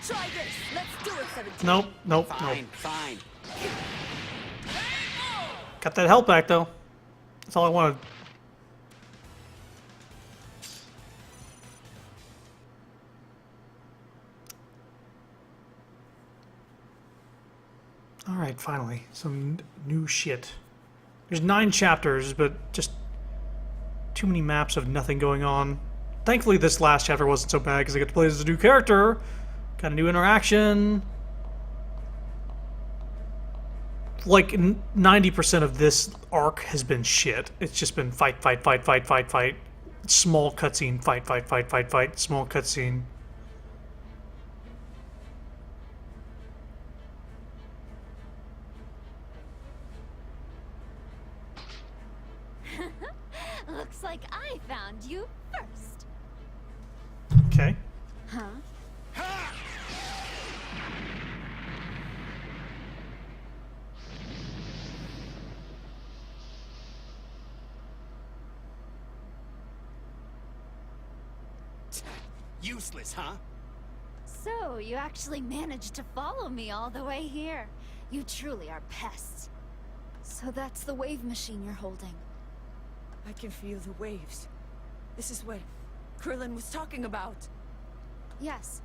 Try this. Let's do it, 17. Nope, nope, nope. Fine, fine. Got that health back though. That's all I wanted. Alright, finally. Some new shit. There's 9 chapters, but just too many maps of nothing going on. Thankfully this last chapter wasn't so bad because I got to play as a new character. Got a new interaction. Like 90% of this arc has been shit. It's just been fight, fight, fight, fight, fight, fight. Small cutscene, fight, fight, fight, fight, fight. Small cutscene. Looks like I found you first. Okay. Huh? Useless, huh? So, you actually managed to follow me all the way here. You truly are pests. So that's the wave machine you're holding. I can feel the waves. This is what Krillin was talking about. Yes.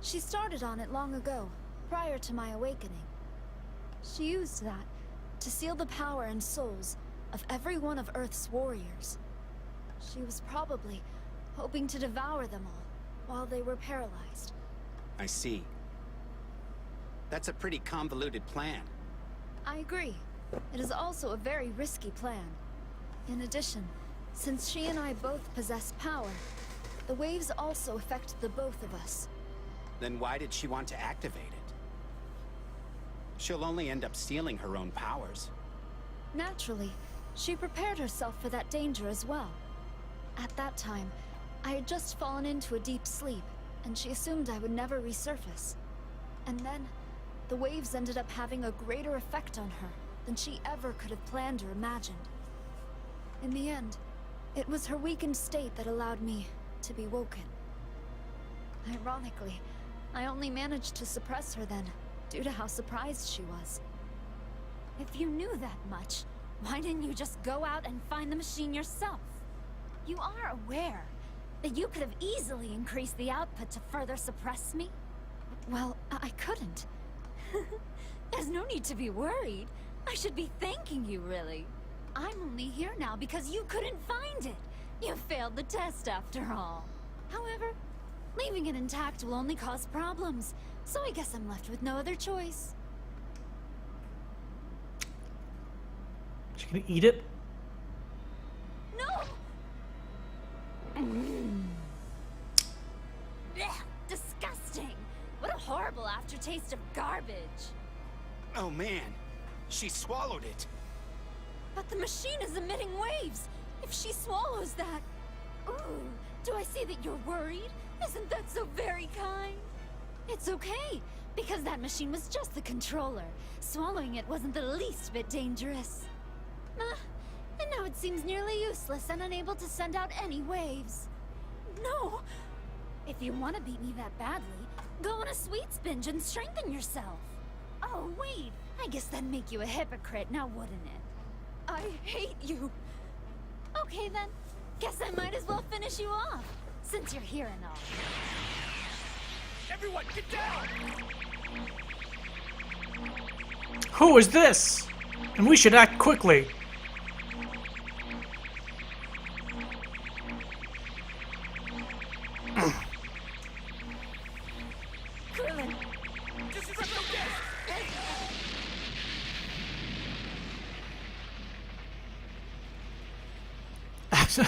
She started on it long ago, prior to my awakening. She used that to seal the power and souls of every one of Earth's warriors. She was probably hoping to devour them all while they were paralyzed. I see. That's a pretty convoluted plan. I agree. It is also a very risky plan. In addition, since she and I both possess power, the waves also affect the both of us. Then why did she want to activate it? She'll only end up stealing her own powers. Naturally, she prepared herself for that danger as well. At that time, I had just fallen into a deep sleep, and she assumed I would never resurface. And then, the waves ended up having a greater effect on her than she ever could have planned or imagined. In the end, it was her weakened state that allowed me to be woken. Ironically, I only managed to suppress her then, due to how surprised she was. If you knew that much, why didn't you just go out and find the machine yourself? You are aware that you could have easily increased the output to further suppress me? Well, I couldn't. There's no need to be worried. I should be thanking you, really. I'm only here now because you couldn't find it. You failed the test after all. However, leaving it intact will only cause problems, so I guess I'm left with no other choice. She gonna eat it? No! Ugh, disgusting! What a horrible aftertaste of garbage. Oh man, she swallowed it. But the machine is emitting waves. If she swallows that... Ooh, do I see that you're worried? Isn't that so very kind? It's okay, because that machine was just the controller. Swallowing it wasn't the least bit dangerous. And now it seems nearly useless and unable to send out any waves. No! If you want to beat me that badly, go on a sweets binge and strengthen yourself. Oh, wait, I guess that'd make you a hypocrite, now wouldn't it? I hate you. Okay then, guess I might as well finish you off, since you're here and all. Everyone, get down! Who is this? And we should act quickly. Krillin, Just accept no guess! Abs-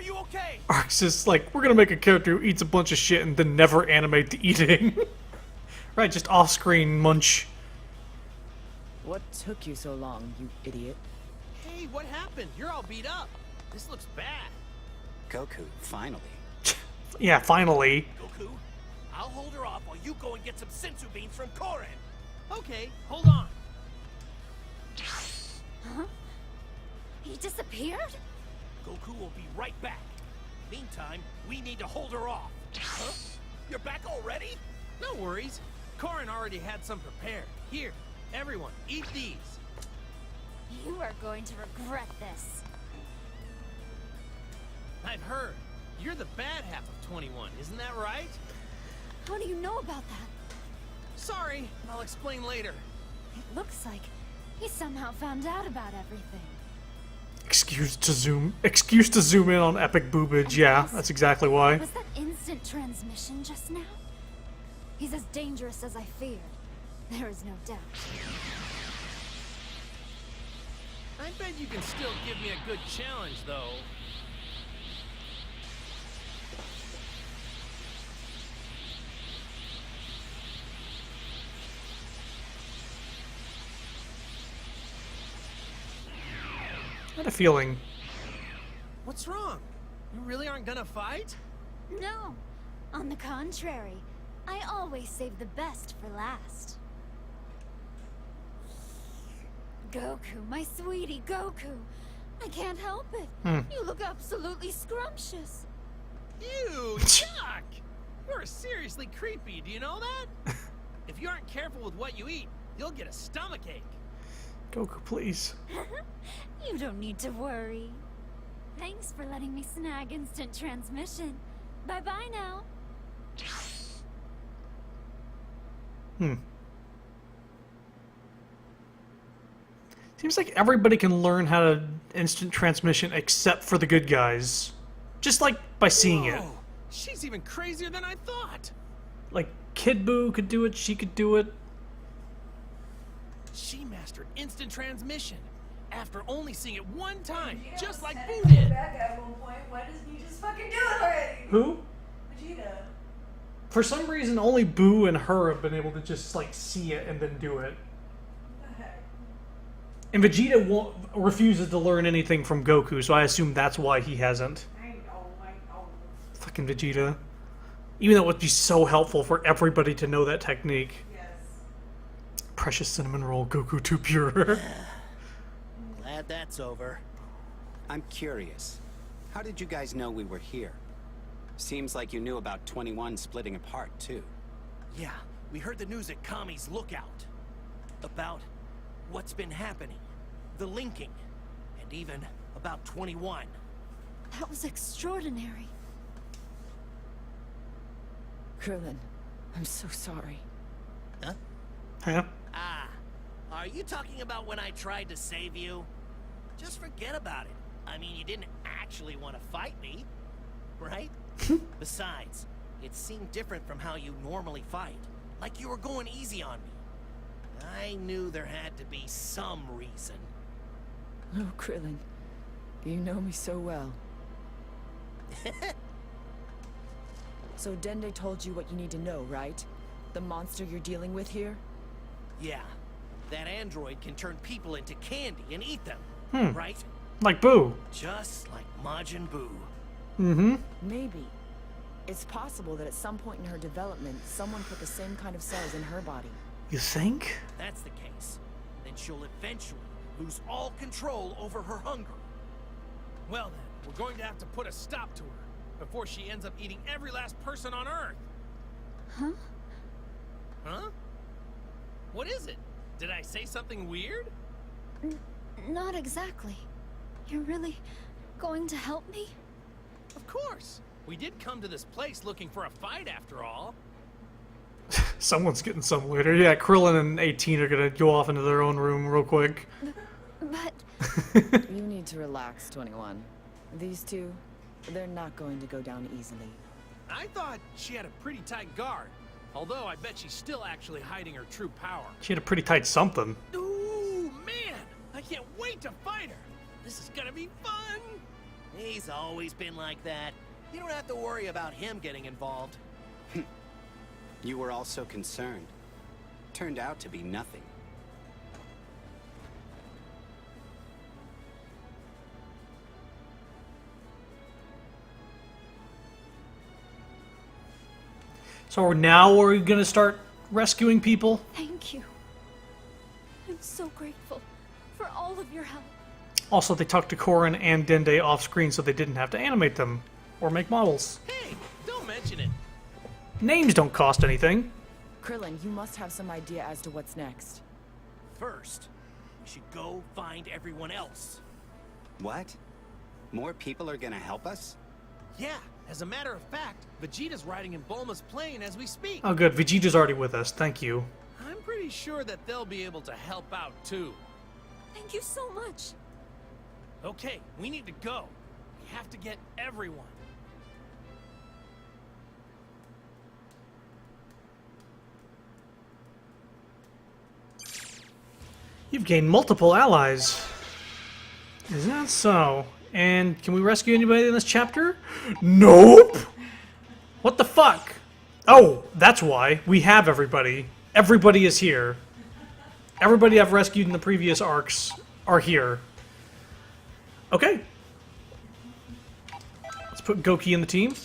Are you okay? Arc's just like, we're gonna make a character who eats a bunch of shit and then never animate the eating. Right, just off-screen munch. What took you so long, you idiot? Hey, what happened? You're all beat up. This looks bad. Goku, finally. Yeah, finally. Goku, I'll hold her off while you go and get some sensu beans from Korin. Okay, hold on. Huh? He disappeared? Goku will be right back. Meantime, we need to hold her off. Huh? You're back already? No worries. Korin already had some prepared. Here, everyone, eat these. You are going to regret this. I've heard. You're the bad half of 21, isn't that right? How do you know about that? Sorry, I'll explain later. It looks like he somehow found out about everything. Excuse to zoom in on epic boobage. Yeah, that's exactly why. Was that instant transmission just now? He's as dangerous as I feared. There is no doubt. I bet you can still give me a good challenge, though. I had a feeling. What's wrong? You really aren't gonna fight? No. On the contrary, I always save the best for last. Goku, my sweetie Goku. I can't help it. You look absolutely scrumptious. Ew, yuck! You're seriously creepy, do you know that? If you aren't careful with what you eat, you'll get a stomachache. Goku, please. You don't need to worry. Thanks for letting me snag instant transmission. Bye-bye now. Seems like everybody can learn how to instant transmission except for the good guys. Just like by seeing it. Whoa, she's even crazier than I thought. Like Kid Buu could do it, she could do it. She mastered instant transmission after only seeing it one time, Vegeta just was like sending Boo him did. back at one point. Why doesn't he just fucking do it already? Who? Vegeta. For some reason, only Boo and her have been able to just like see it and then do it. What the heck? And Vegeta refuses to learn anything from Goku, so I assume that's why he hasn't. I know. Fucking Vegeta. Even though it would be so helpful for everybody to know that technique. Yes. Precious cinnamon roll, Goku too pure. Glad that's over. I'm curious. How did you guys know we were here? Seems like you knew about 21 splitting apart, too. Yeah, we heard the news at Kami's Lookout. About what's been happening, the linking, and even about 21. That was extraordinary. Krillin, I'm so sorry. Huh? Huh? Ah, are you talking about when I tried to save you? Just forget about it. I mean, you didn't actually want to fight me, right? Besides, it seemed different from how you normally fight. Like you were going easy on me. I knew there had to be some reason. Oh, Krillin, you know me so well. So Dende told you what you need to know, right? The monster you're dealing with here? Yeah, that android can turn people into candy and eat them, right? Like Boo. Just like Majin Buu. Mm-hmm. Maybe. It's possible that at some point in her development, someone put the same kind of cells in her body. You think? That's the case. Then she'll eventually lose all control over her hunger. Well then, we're going to have to put a stop to her before she ends up eating every last person on Earth. Huh? Huh? What is it? Did I say something weird? Not exactly. You're really going to help me? Of course. We did come to this place looking for a fight after all. Someone's getting some later. Yeah, Krillin and 18 are gonna go off into their own room real quick. But You need to relax, 21. These two, they're not going to go down easily. I thought she had a pretty tight guard. Although I bet she's still actually hiding her true power. She had a pretty tight something. Ooh, man! I can't wait to fight her! This is gonna be fun! He's always been like that. You don't have to worry about him getting involved. You were all so concerned. Turned out to be nothing. So now we're gonna start rescuing people? Thank you. I'm so grateful for all of your help. Also, they talked to Korin and Dende off screen so they didn't have to animate them or make models. Hey, don't mention it. Names don't cost anything. Krillin, you must have some idea as to what's next. First, we should go find everyone else. What? More people are gonna help us? Yeah, as a matter of fact, Vegeta's riding in Bulma's plane as we speak. Oh good, Vegeta's already with us, thank you. I'm pretty sure that they'll be able to help out too. Thank you so much. Okay, we need to go. We have to get everyone. You've gained multiple allies. Is that so? And can we rescue anybody in this chapter? Nope! What the fuck? Oh, that's why. We have everybody. Everybody is here. Everybody I've rescued in the previous arcs are here. Okay. Let's put Goki in the team.